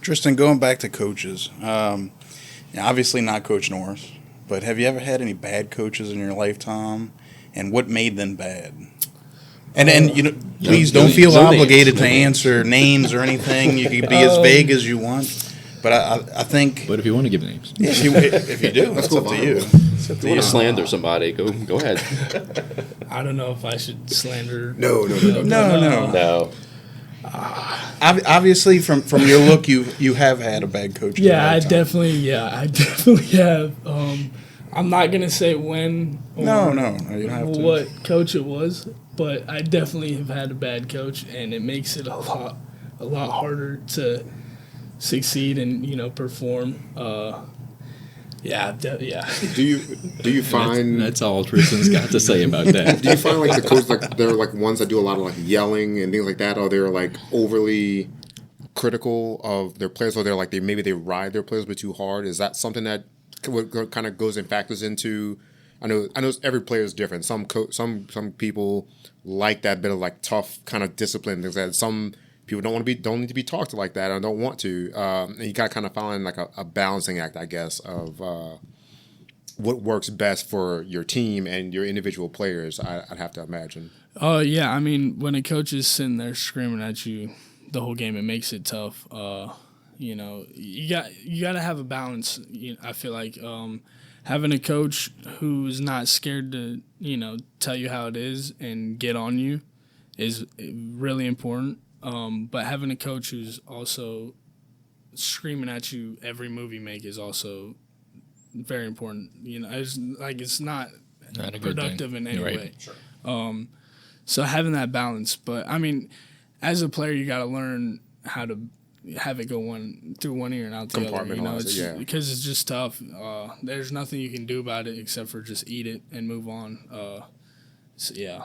Tristan, going back to coaches, obviously not Coach Norris, but have you ever had any bad coaches in your lifetime, and what made them bad? And please don't feel no names. obligated No to names. answer names or anything. You can be as vague as you want, but I think But if you want to give names, if you do, that's up to you. It's up If to you want you. to slander somebody, go ahead. I don't know if I should slander. No. No. No. Obviously, from your look, you have had a bad coach. in your I lifetime. definitely have. I'm not gonna say when. Or No, you don't have to. what coach it was, but I definitely have had a bad coach, and it makes it a lot harder to succeed and perform. Yeah. Do you find that's all Tristan's got to say about that. do you find like the coaches, like they're like ones that do a lot of like yelling and things like that, or they're like overly critical of their players, or they're like maybe they ride their players a bit too hard? Is that something that kind of goes and factors into? I know every player is different. Some people like that bit of like tough kind of discipline. Things that some people don't need to be talked to like that, or don't want to. And you got to kind of find like a balancing act, I guess, of what works best for your team and your individual players. I'd have to imagine. Yeah. I mean, when a coach is sitting there screaming at you the whole game, it makes it tough. You got to have a balance. I feel like having a coach who's not scared to tell you how it is and get on you is really important. But having a coach who's also screaming at you every move you make is also very important. It's not Not a good productive thing. in any You're right. way. Sure. So having that balance, but I mean, as a player, you got to learn how to have it go through one ear and out the other. Compartmentalize it, Because it's just tough. There's nothing you can do about it except for just eat it and move on. So yeah.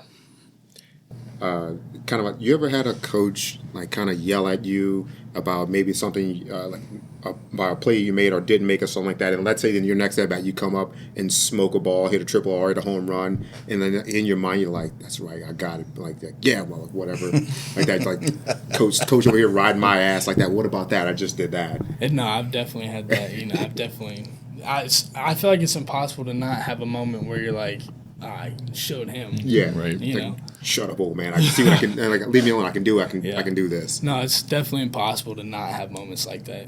Kind of like, you ever had a coach like kind of yell at you about maybe something about a play you made or didn't make or something like that, and let's say in your next at bat you come up and smoke a ball, hit a triple or hit a home run, and then in your mind you're like, that's right, I got it, like that, yeah, well, whatever, like that, like coach over here riding my ass like that, what about that, I just did that. And no, I've definitely had that. I feel like it's impossible to not have a moment where you're like, I showed him. Yeah, Right. Like, shut up, old man, I can see what I can, and like, leave me alone, I can do this. No, it's definitely impossible to not have moments like that.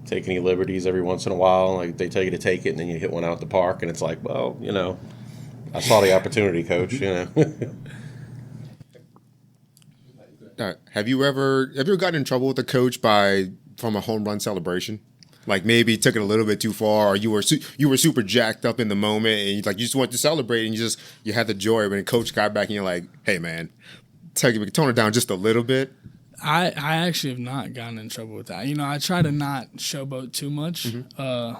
Take any liberties every once in a while. Like, they tell you to take it, and then you hit one out the park, and it's like, well, I saw the opportunity, coach. Have you ever gotten in trouble with a coach from a home run celebration? Like maybe took it a little bit too far, or you were super jacked up in the moment, and you just wanted to celebrate, and you had the joy. When the coach got back, and you're like, "Hey, man, tone it down just a little bit." I actually have not gotten in trouble with that. I try to not showboat too much. Mm-hmm.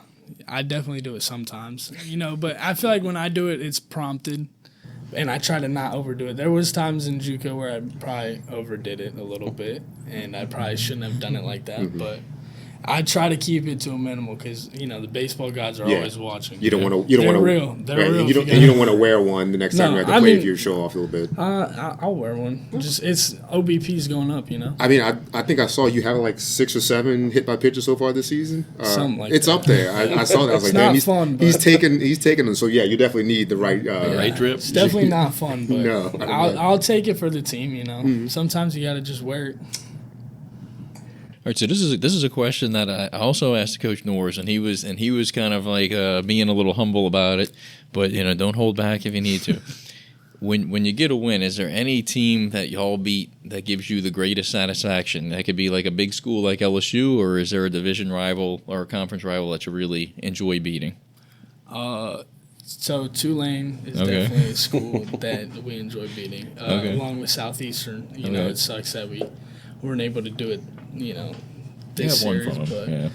I definitely do it sometimes, but I feel like when I do it, it's prompted, and I try to not overdo it. There was times in JUCO where I probably overdid it a little bit, and I probably shouldn't have done it like that, Mm-hmm. but I try to keep it to a minimal because the baseball gods are always watching. You don't want to. They're real. They're real. You don't want to wear one the next time No, you have to I play mean- if you show off a little bit. I'll wear one. Just it's OBP's going up. I mean, I think I saw you have like 6 or 7 hit by pitches so far this season. Something like it's that. up there. I saw that. I was It's like, not man, fun, but- he's taking them. So yeah, you definitely need the right. Right drip. It's definitely not fun, but No, I don't know. I'll take it for the team. Sometimes you got to just wear it. right, so this is a question that I also asked Coach Norris, and he was kind of like being a little humble about it, but don't hold back if you need to. When you get a win, is there any team that y'all beat that gives you the greatest satisfaction? That could be like a big school like LSU, or is there a division rival or a conference rival that you really enjoy beating? So Tulane is definitely a school that we enjoy beating, along with Southeastern. It sucks that we weren't able to do it, this series. But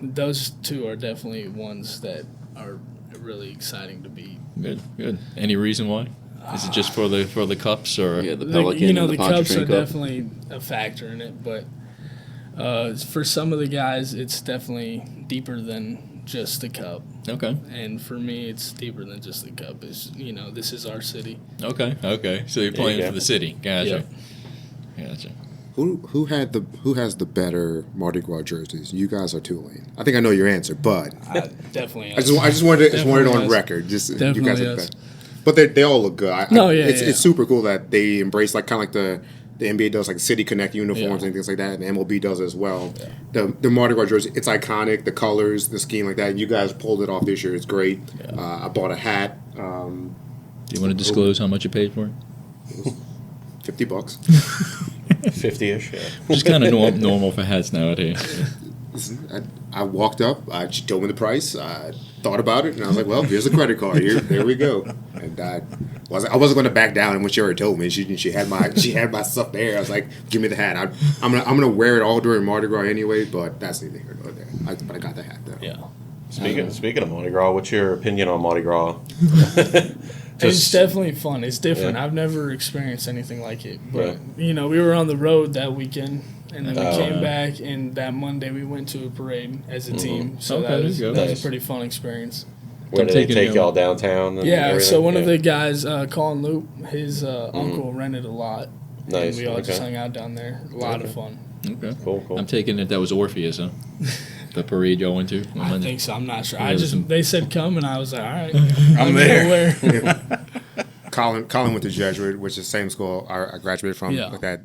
those two are definitely ones that are really exciting to beat. Good. Any reason why? Is it just for the cups or the Pelican? The cups are definitely a factor in it, but for some of the guys, it's definitely deeper than just the cup. Okay. And for me, it's deeper than just the cup. It's this is our city. Okay. So you're playing for the city. Gotcha. Yep. Gotcha. Who has the better Mardi Gras jerseys? You guys are Tulane. I think I know your answer, but Definitely. I just wanted it on us. record. Just Definitely you guys are us. the best. But they all look good. It's Yeah. super cool that they embrace like the NBA does like City Connect uniforms and things like that, and the MLB does as well. Yeah. The Mardi Gras jersey, it's iconic. The colors, the scheme like that. You guys pulled it off this year. It's great. Yeah. I bought a hat. Do you want to disclose how much you paid for it? $50. 50-ish, yeah. Just kind of normal for hats nowadays. I walked up. She told me the price. I thought about it, and I was like, "Well, here's a credit card. There we go." And I wasn't going to back down. And when she already told me, she had my stuff there. I was like, "Give me the hat. I'm gonna wear it all during Mardi Gras anyway." But that's neither here nor there. But I got the hat though. Yeah. Speaking of Mardi Gras, what's your opinion on Mardi Gras? It's definitely fun. It's different. I've never experienced anything like it. But, we were on the road that weekend, and then we came back, and that Monday we went to a parade as a team. So that was a pretty fun experience. Where did they take y'all downtown? And so one of the guys, Colin Loop, his uncle rented a lot. Nice. And we all just hung out down there. A lot of fun. Okay. Cool. I'm taking it that was Orpheus, huh? The parade y'all went to? I think so. I'm not sure. Yeah, They said come, and I was like, all right. I'm there. Colin went to Jesuit, which is the same school I graduated from. Yeah. Like that.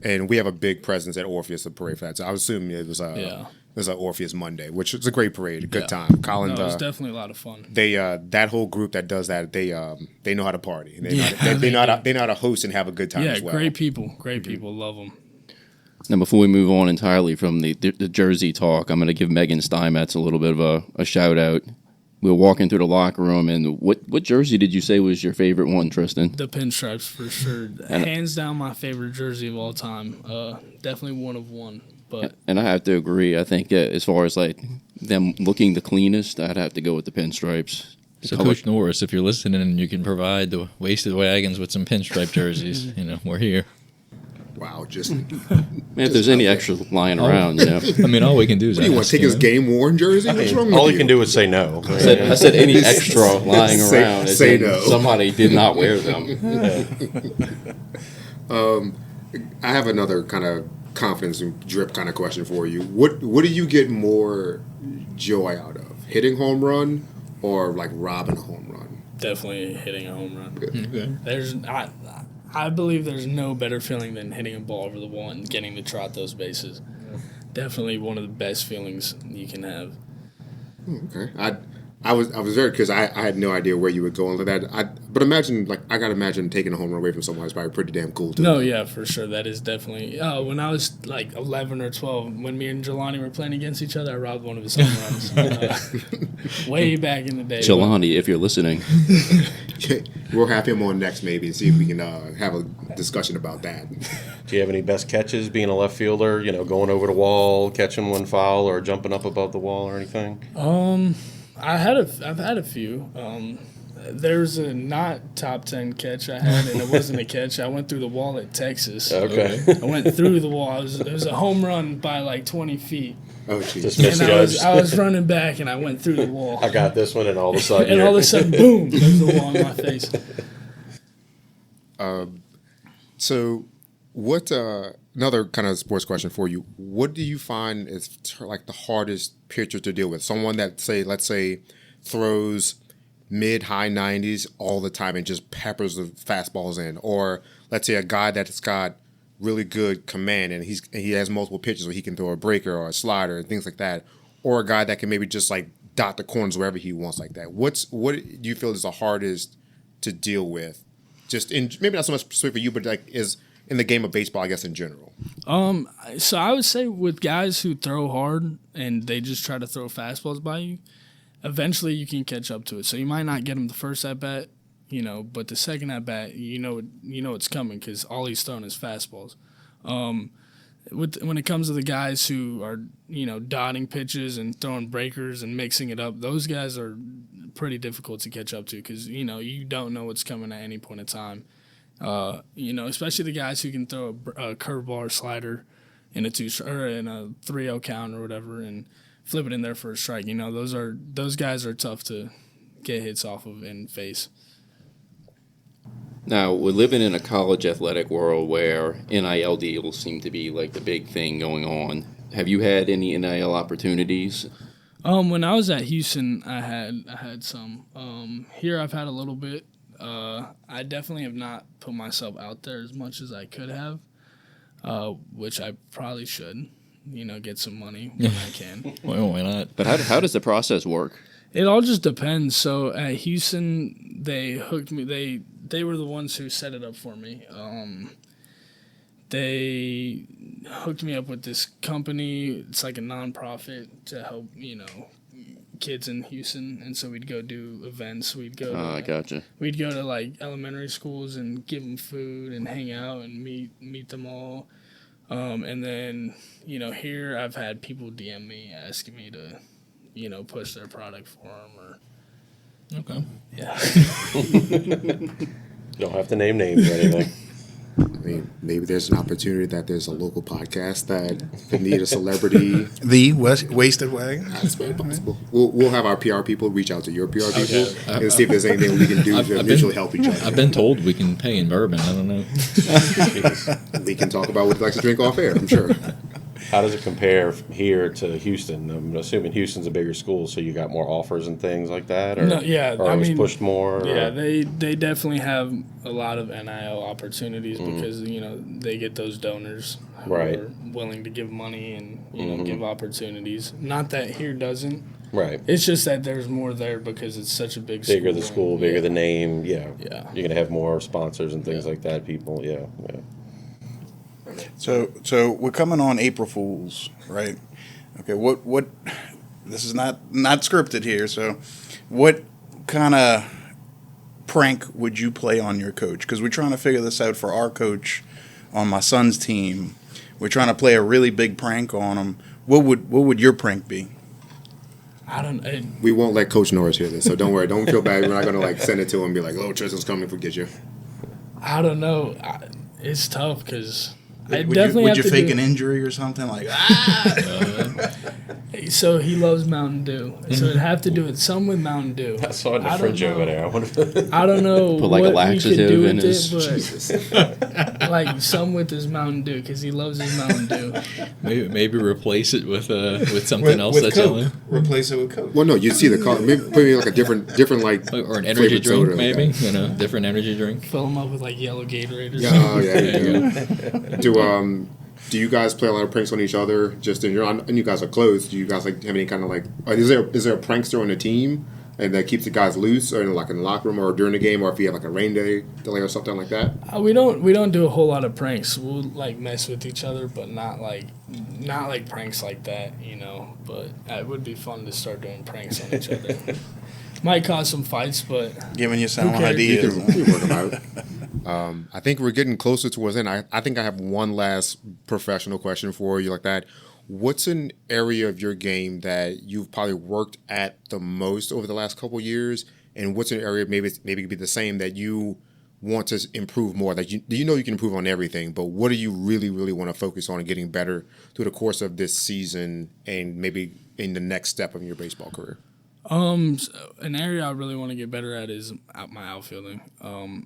And we have a big presence at Orpheus, the parade for that. So I was assuming it was an Orpheus Monday, which is a great parade, a good time. Colin, it was definitely a lot of fun. They that whole group that does that, they know how to party. They know how to host and have a good time as well. Great people. Great people. Love them. Now, before we move on entirely from the jersey talk, I'm going to give Megan Steinmetz a little bit of a shout out. We were walking through the locker room, and what jersey did you say was your favorite one, Tristan? The pinstripes, for sure. Hands down my favorite jersey of all time. Definitely one of one. And I have to agree. I think as far as like them looking the cleanest, I'd have to go with the pinstripes. So, Coach Norris, if you're listening and you can provide the Wasted Wagons with some pinstripe jerseys, we're here. Wow, just man, if there's any extra lying around, I mean, all we can do is you want to take his game worn jersey? What's wrong with all you? you can do is say no. I said any extra lying around. Say no. Somebody did not wear them. I have another kind of confidence and drip kind of question for you. What do you get more joy out of? Hitting home run or like robbing a home run? Definitely hitting a home run. Okay. I believe there's no better feeling than hitting a ball over the wall and getting to trot those bases. Definitely one of the best feelings you can have. Okay, I was very because I had no idea where you would go with that. But imagine I gotta imagine taking a home run away from someone is probably pretty damn cool too. No, yeah, for sure. That is definitely. When I was like 11 or 12, when me and Jelani were playing against each other, I robbed one of his home runs. Way back in the day. Jelani, if you're listening, we'll have him on next maybe and see if we can have a discussion about that. Do you have any best catches being a left fielder? Going over the wall, catching one foul, or jumping up above the wall, or anything? I've had a few. There's a not top 10 catch I had, and it wasn't a catch. I went through the wall at Texas. Okay. I went through the wall. It was a home run by like 20 feet. Oh, jeez. Just And misjudged. I was running back, and I went through the wall. I got this one, and all of a sudden, And all of a sudden, boom, there's the wall in my face. So, what? Another kind of sports question for you. What do you find is like the hardest pitcher to deal with? Someone that let's say, throws mid-high 90s all the time and just peppers the fastballs in, or let's say a guy that's got really good command and he has multiple pitches where he can throw a breaker or a slider and things like that, or a guy that can maybe just like dot the corners wherever he wants like that? What do you feel is the hardest to deal with? Just in maybe not so much specific for you, but like is in the game of baseball, I guess in general. So I would say with guys who throw hard and they just try to throw fastballs by you, eventually you can catch up to it. So you might not get them the first at bat, but the second at bat, you know it's coming because all he's throwing is fastballs. When it comes to the guys who are dotting pitches and throwing breakers and mixing it up, those guys are pretty difficult to catch up to because you don't know what's coming at any point in time. Especially the guys who can throw a curveball or slider in a 3-0 count or whatever and flip it in there for a strike. Those guys are tough to get hits off of and face. Now, we're living in a college athletic world where NIL deals seem to be like the big thing going on. Have you had any NIL opportunities? When I was at Houston, I had some. Here I've had a little bit. I definitely have not put myself out there as much as I could have, which I probably should. Get some money when I can. Well, why not? But how does the process work? It all just depends. So at Houston, they hooked me. They were the ones who set it up for me. They hooked me up with this company. It's like a nonprofit to help, kids in Houston. And so we'd go do events. We'd go. I gotcha. We'd go to like elementary schools and give them food and hang out and meet them all. And then here I've had people DM me asking me to, push their product for them or. Okay. Yeah. You don't have to name names or anything. I mean, maybe there's an opportunity that there's a local podcast that could need a celebrity. The Wasted Wagon. That's very possible. We'll have our PR people reach out to your PR people and see if there's anything we can do to mutually help each other. I've been told we can pay in bourbon. I don't know. We can talk about what he likes to drink off air, I'm sure. How does it compare here to Houston? I'm assuming Houston's a bigger school, so you got more offers and things like that? Or, No, yeah, or I it was mean, pushed more? Yeah, or? they definitely have a lot of NIL opportunities because they get those donors who Right. are willing to give money and give opportunities. Not that here doesn't. Right. It's just that there's more there because it's such a big school. Bigger the school, bigger the name, yeah. Yeah. You're going to have more sponsors and things like that, people, yeah. So we're coming on April Fools, right? Okay, what this is not scripted here, so what kind of prank would you play on your coach? Because we're trying to figure this out for our coach on my son's team. We're trying to play a really big prank on him. What would your prank be? I don't. We won't let Coach Norris hear this, so don't worry. Don't feel bad. We're not going to send it to him and be like, "Oh, Tristan's coming to get you." I don't know. It's tough because I Would definitely you have to fake do an injury or something like So he loves Mountain Dew. So it'd have to do with some with Mountain Dew. I saw the I fridge don't over know. there. I wonder I don't know Put like a what we could laxative do in with his- it, but like some with his Mountain Dew because he loves his Mountain Dew. Maybe replace it with something else that's yellow. Replace it with Coke. Well, no, you see the car. Maybe put in like a different like Or an energy flavored drink, soda, maybe. like Different energy drink. Fill him up with like yellow Gatorade or that. something. Oh yeah, there you go. Do you guys play a lot of pranks on each other? Just in your and you guys are close. Do you guys have any kind of is there a prankster on the team and that keeps the guys loose, or in the locker room, or during the game, or if you have like a rain delay or something like that? We don't do a whole lot of pranks. We'll like mess with each other, but not like pranks like that, But it would be fun to start doing pranks on each other. Might cause some fights, but Giving you some Who cares? ideas. You can work them out. I think we're getting closer towards the end. I think I have one last professional question for you like that. What's an area of your game that you've probably worked at the most over the last couple of years, and what's an area maybe it could be the same that you want to improve more? That you can improve on everything, but what do you really, really want to focus on and getting better through the course of this season and maybe in the next step of your baseball career? An area I really want to get better at is my outfielding.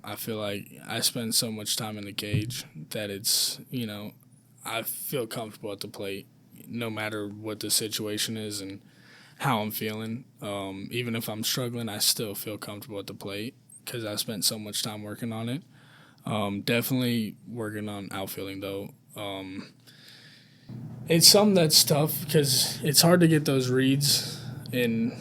I feel like I spend so much time in the cage that it's, I feel comfortable at the plate no matter what the situation is and how I'm feeling. Even if I'm struggling, I still feel comfortable at the plate because I spent so much time working on it. Definitely working on outfielding though. It's something that's tough because it's hard to get those reads in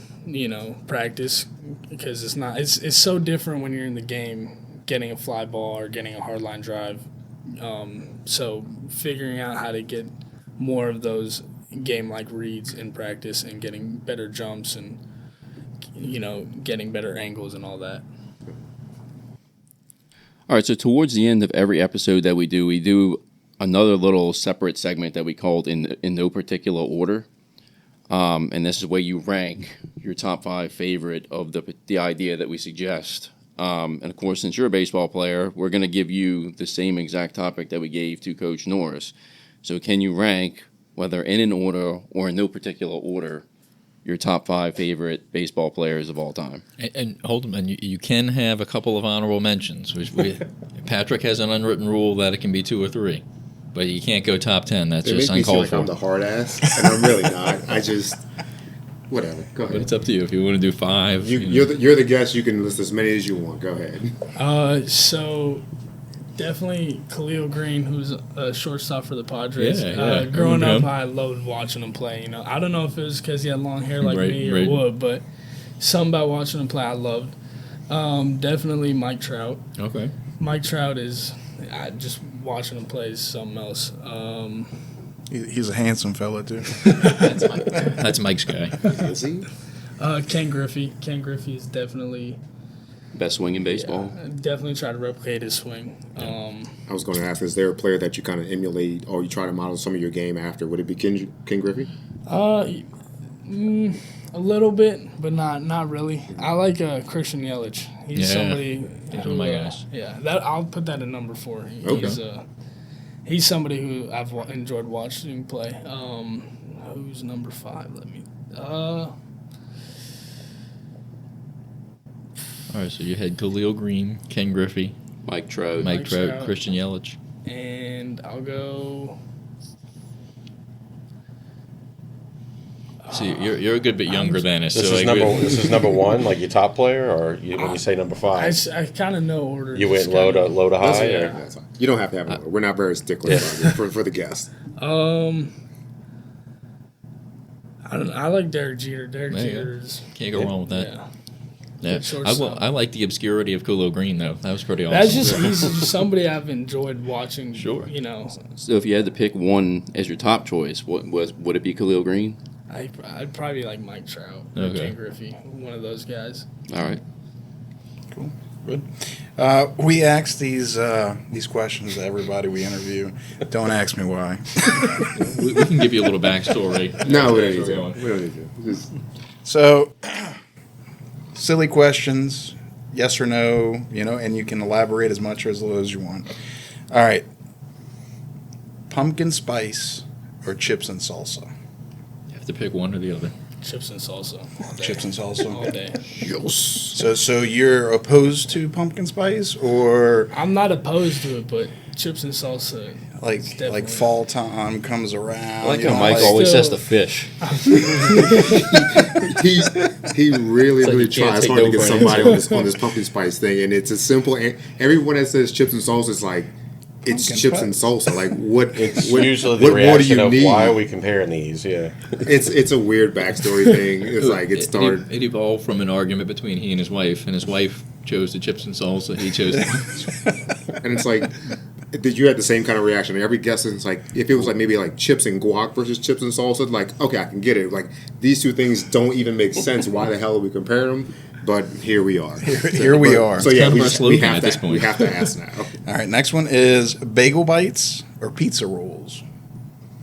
practice because it's so different when you're in the game getting a fly ball or getting a hard line drive. So figuring out how to get more of those game-like reads in practice and getting better jumps and getting better angles and all that. All right, so towards the end of every episode that we do another little separate segment that we called in no particular order. And this is where you rank your top 5 favorite of the idea that we suggest. And of course, since you're a baseball player, we're going to give you the same exact topic that we gave to Coach Norris. So can you rank, whether in an order or in no particular order, your top 5 favorite baseball players of all time? And hold on, you can have a couple of honorable mentions. Patrick has an unwritten rule that it can be 2 or 3, but you can't go top 10. That's It just makes me seem uncalled like for. I'm the hard ass, and I'm really not. I just whatever. Go But ahead. it's up to you if you want to do 5. You're the guest. You can list as many as you want. Go ahead. So definitely Khalil Green, who's a shortstop for the Padres. Yeah. Growing up, Him. I loved watching him play. I don't know if it was because he had long hair like Right, me or right. what, but something about watching him play I loved. Definitely Mike Trout. Okay. Mike Trout is just watching him play is something else. He's a handsome fella too. That's Mike's guy. Is he? Ken Griffey. Ken Griffey is definitely Best swing in baseball? definitely try to replicate his swing. I was going to ask, is there a player that you kind of emulate or you try to model some of your game after? Would it be Ken Griffey? A little bit, but not really. I like Christian Yelich. He's Yeah, somebody. he's one of my guys. I'll put that at number 4. Okay. He's somebody who I've enjoyed watching play. Who's number 5? Let me. All right, so you had Khalil Green, Ken Griffey, Mike Trout. Mike Trout, Trout. Christian Yelich. And I'll go. So you're a good bit younger than us. This so is number 1, like your top player, or when you say number 5, I kind of know order. you went Just low kinda- to That's high. fine. Or? That's fine. You don't have to have it. We're not very stickler about it for the guest. I don't know. I like Derek Jeter. Derek There you go. Jeter is. Can't go wrong with that. Yeah. Yeah. Good shortstop. I like the obscurity of Khalil Green though. That was pretty awesome. That's just he's just somebody I've enjoyed watching. Sure. So if you had to pick one as your top choice, would it be Khalil Green? I'd probably like Mike Trout or Okay. Ken Griffey, one of those guys. All right. Good. We ask these questions to everybody we interview. Don't ask me why. we can give you a little backstory. No, we don't As need we're to. going. We don't need to. Just, So, silly questions, yes or no, and you can elaborate as much or as little as you want. All right. Pumpkin spice or chips and salsa? You have to pick one or the other. Chips and salsa. All day. Chips and all salsa. day. So you're opposed to pumpkin spice or I'm not opposed to it, but chips and salsa. like definitely- fall time comes around? I like you how know, Mike like- always Still- says the fish. he really, like really you can't tries take hard to no get for an somebody answer. on this pumpkin spice thing, and it's a simple. Everyone that says chips and salsa is like, it's Pumpkin chips and salsa. Like what? It's what, usually the what more do reaction you of need? why are we comparing these? Yeah. It's a weird backstory thing. It's like it started. It evolved from an argument between he and his wife chose the chips and salsa. He chose. And it's like, did you have the same kind of reaction? Every guest is like, if it was like maybe like chips and guac versus chips and salsa, like, okay, I can get it. Like, these two things don't even make sense. Why the hell are we comparing them? But here we are. Here we are. So yeah, kind of we, our just, slogan we have at to. this point. We have to ask now. All right, next one is bagel bites or pizza rolls?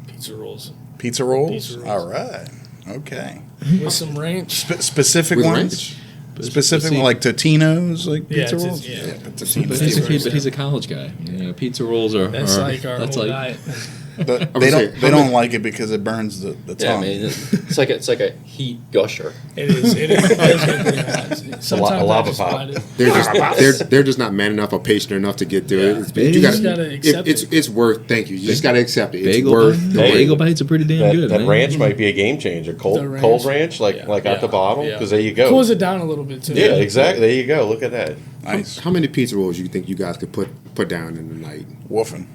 Pizza rolls Pizza rolls? Pizza rolls. All right. Okay. with some ranch. Specific With ones? ranch? Specific See- like Totino's, like Yeah, pizza it's- rolls? yeah. But Totino's. But he's a college guy. Pizza rolls are. That's like our that's whole like diet. They don't like it because it burns the Yeah, I tongue. mean, it's like a heat gusher. It is. It does get pretty hot. Sometimes lava I just pop. bite it. They're just not man enough or patient enough to get to it. You just gotta accept it. It's worth. Thank you. You just gotta accept it. It's Bagel worth bite? the Hey, wait. Bagel bites are pretty damn good, That man. ranch might be a game changer. Cold ranch, like out the bottle. Yeah. Because there you go. Cools it down a little bit too. Yeah, exactly. There you go. Look at that. Nice. How many pizza rolls you think you guys could put down in the night? Woofing.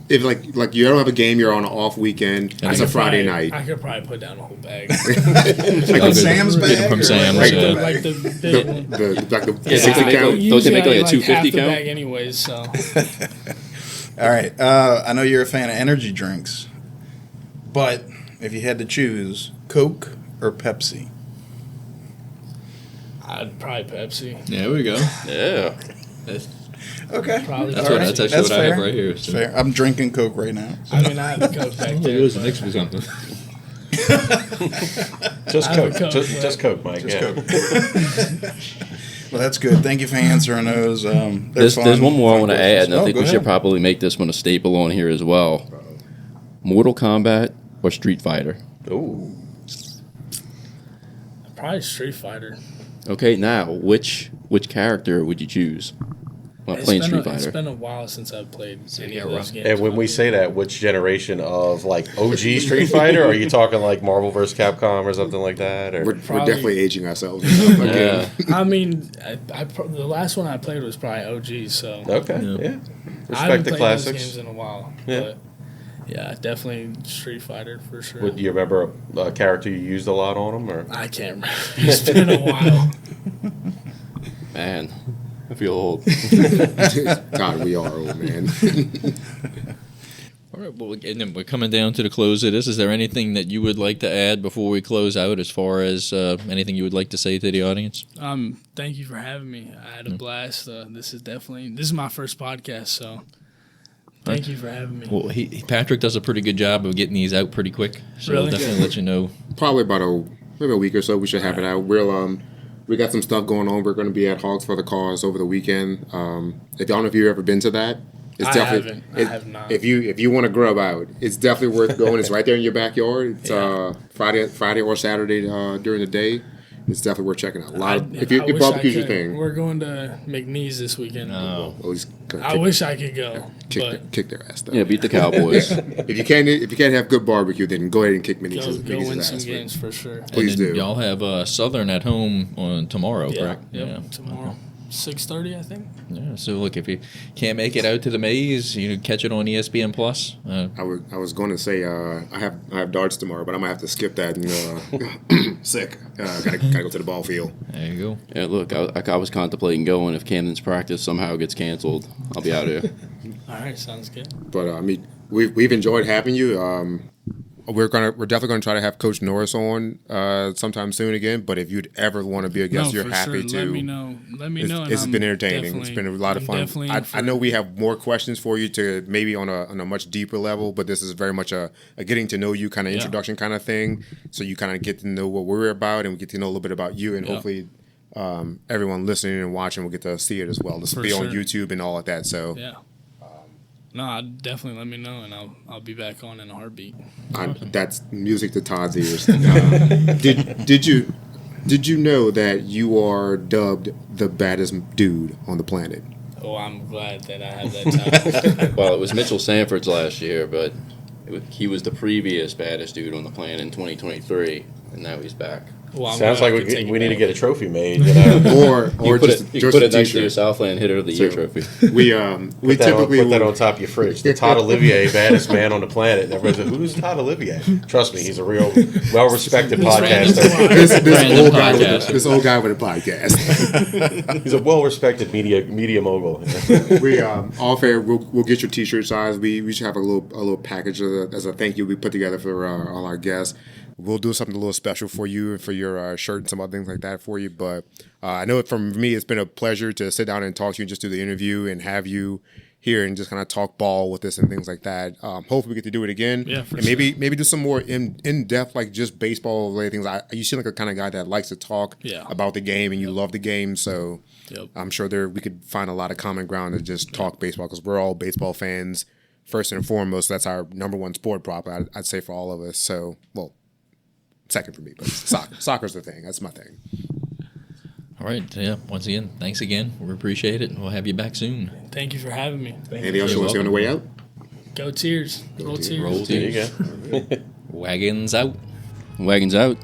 If like you don't have a game, you're on an off weekend. It's a Friday night. I could probably put down a whole bag. From Sam's Get bag? them from or Sam's. like- Like the, yeah. like the big one. The Yeah, 60 they count. make Don't they make like a half 250 the count? bag anyways, so. All right. I know you're a fan of energy drinks, but if you had to choose Coke or Pepsi, I'd probably Pepsi. There we go. Yeah. okay. Probably That's All what, right. that's actually what I have fair. right here. It's fair. I'm drinking Coke right now. I mean, I have a Coke back there. It next for something. Just I have a Coke. Coke, Just Coke, Mike. Just yeah. Coke. Well, that's good. Thank you for answering those. There's one more I want to add, and I think we should probably make this one a staple on here as well. Mortal Kombat or Street Fighter? Ooh. Probably Street Fighter. Okay, now which character would you choose while playing Street It's Fighter? been a while since I've played any of those games. And when we say that, which generation of like OG Street Fighter? Are you talking like Marvel vs. Capcom or something like that? Or We're Probably- definitely aging ourselves. Yeah. I mean, the last one I played was probably OG, so okay, Yeah. yeah. I haven't Respect the played those classics. games in a while. Yeah. But yeah, definitely Street Fighter for sure. Would you remember a character you used a lot on them? Or I can't remember. It's been a while. Man, I feel old. God, we are old, man. All right, well, and then we're coming down to the close of this. Is there anything that you would like to add before we close out as far as anything you would like to say to the audience? Thank you for having me. I had a blast. This is my first podcast, so thank you for having me. Well, Patrick does a pretty good job of getting these out pretty quick, so Really? we'll definitely let you know. Probably about maybe a week or so. We should have it out. We got some stuff going on. We're going to be at Hogs for the Cause over the weekend. I don't know if you've ever been to that. It's I definitely, haven't. I have not. If you want to grub out, it's definitely worth going. It's right there in your backyard. It's Yeah. Friday or Saturday during the day. It's definitely worth checking out. A lot of, if I you wish barbecue's I your could. thing. We're going to McNeese this weekend. Oh. Always I wish I could go, but kick their ass though. Yeah, beat the Cowboys. If you can't have good barbecue, then go ahead and kick go McNeese's win some ass. games for sure. Please and then do. Y'all have Southern at home on tomorrow, Yeah, correct? yep, tomorrow, 6:30, I think. Yeah. So look, if you can't make it out to the maze, you can catch it on ESPN Plus. I was going to say I have darts tomorrow, but I might have to skip that. And, sick. Gotta go to the ball field. There you go. Yeah, look, I was contemplating going if Camden's practice somehow gets canceled. I'll be out here. All right, sounds good. But I mean, we've enjoyed having you. We're definitely gonna try to have Coach Norris on sometime soon again. But if you'd ever want to be a guest, No, you're for happy sure. to. Let me know. and It's I'm been entertaining. It's been a lot of fun. definitely in I for know it. we have more questions for you to maybe on a much deeper level, but this is very much a getting to know you kind of introduction kind of thing. So you kind of get to know what we're about, and we get to know a little bit about you, and Yeah. hopefully everyone listening and watching will get to see it as well. This will For be on sure. YouTube and all of that. So Yeah. No, definitely let me know, and I'll be back on in a heartbeat. that's music to Todd's ears. Did you know that you are dubbed the baddest dude on the planet? Oh, I'm glad that I have that time. Well, it was Mitchell Sanford's last year, but he was the previous baddest dude on the planet in 2023, and now he's back. Well, I'm sounds glad like I can take we it need to back. get a trophy made. You know? Or just You just put a it next to your t-shirt. Southland Hitter of the Year trophy. We typically Put that on top of your fridge. The Todd Olivier, baddest man on the planet. And everybody's like, who's Todd Olivier? Trust me, he's a real well-respected podcaster. this old guy with a podcast. He's a well-respected media mogul. We all fair. We'll get your t-shirt size. We should have a little package as a thank you we put together for all our guests. We'll do something a little special for you and for your shirt and some other things like that for you. But I know for me, it's been a pleasure to sit down and talk to you and just do the interview and have you here and just kind of talk ball with us and things like that. Hopefully we get to do it again. Yeah, for and maybe do some more in depth, like just baseball related things. You seem like a kind of guy that likes to talk about the game and you love the game. So I'm sure we could find a lot of common ground to just talk baseball because we're all baseball fans first and foremost, that's our number one sport probably, I'd say for all of us. So, well, second for me, but soccer's the thing. That's my thing. All right. Yeah. Once again, thanks again. We appreciate it, and we'll have you back soon. Thank you for having me. Anything else you want to say on the way out? Go Tears. Roll Tears. There you go. Wagons out. Wagons out.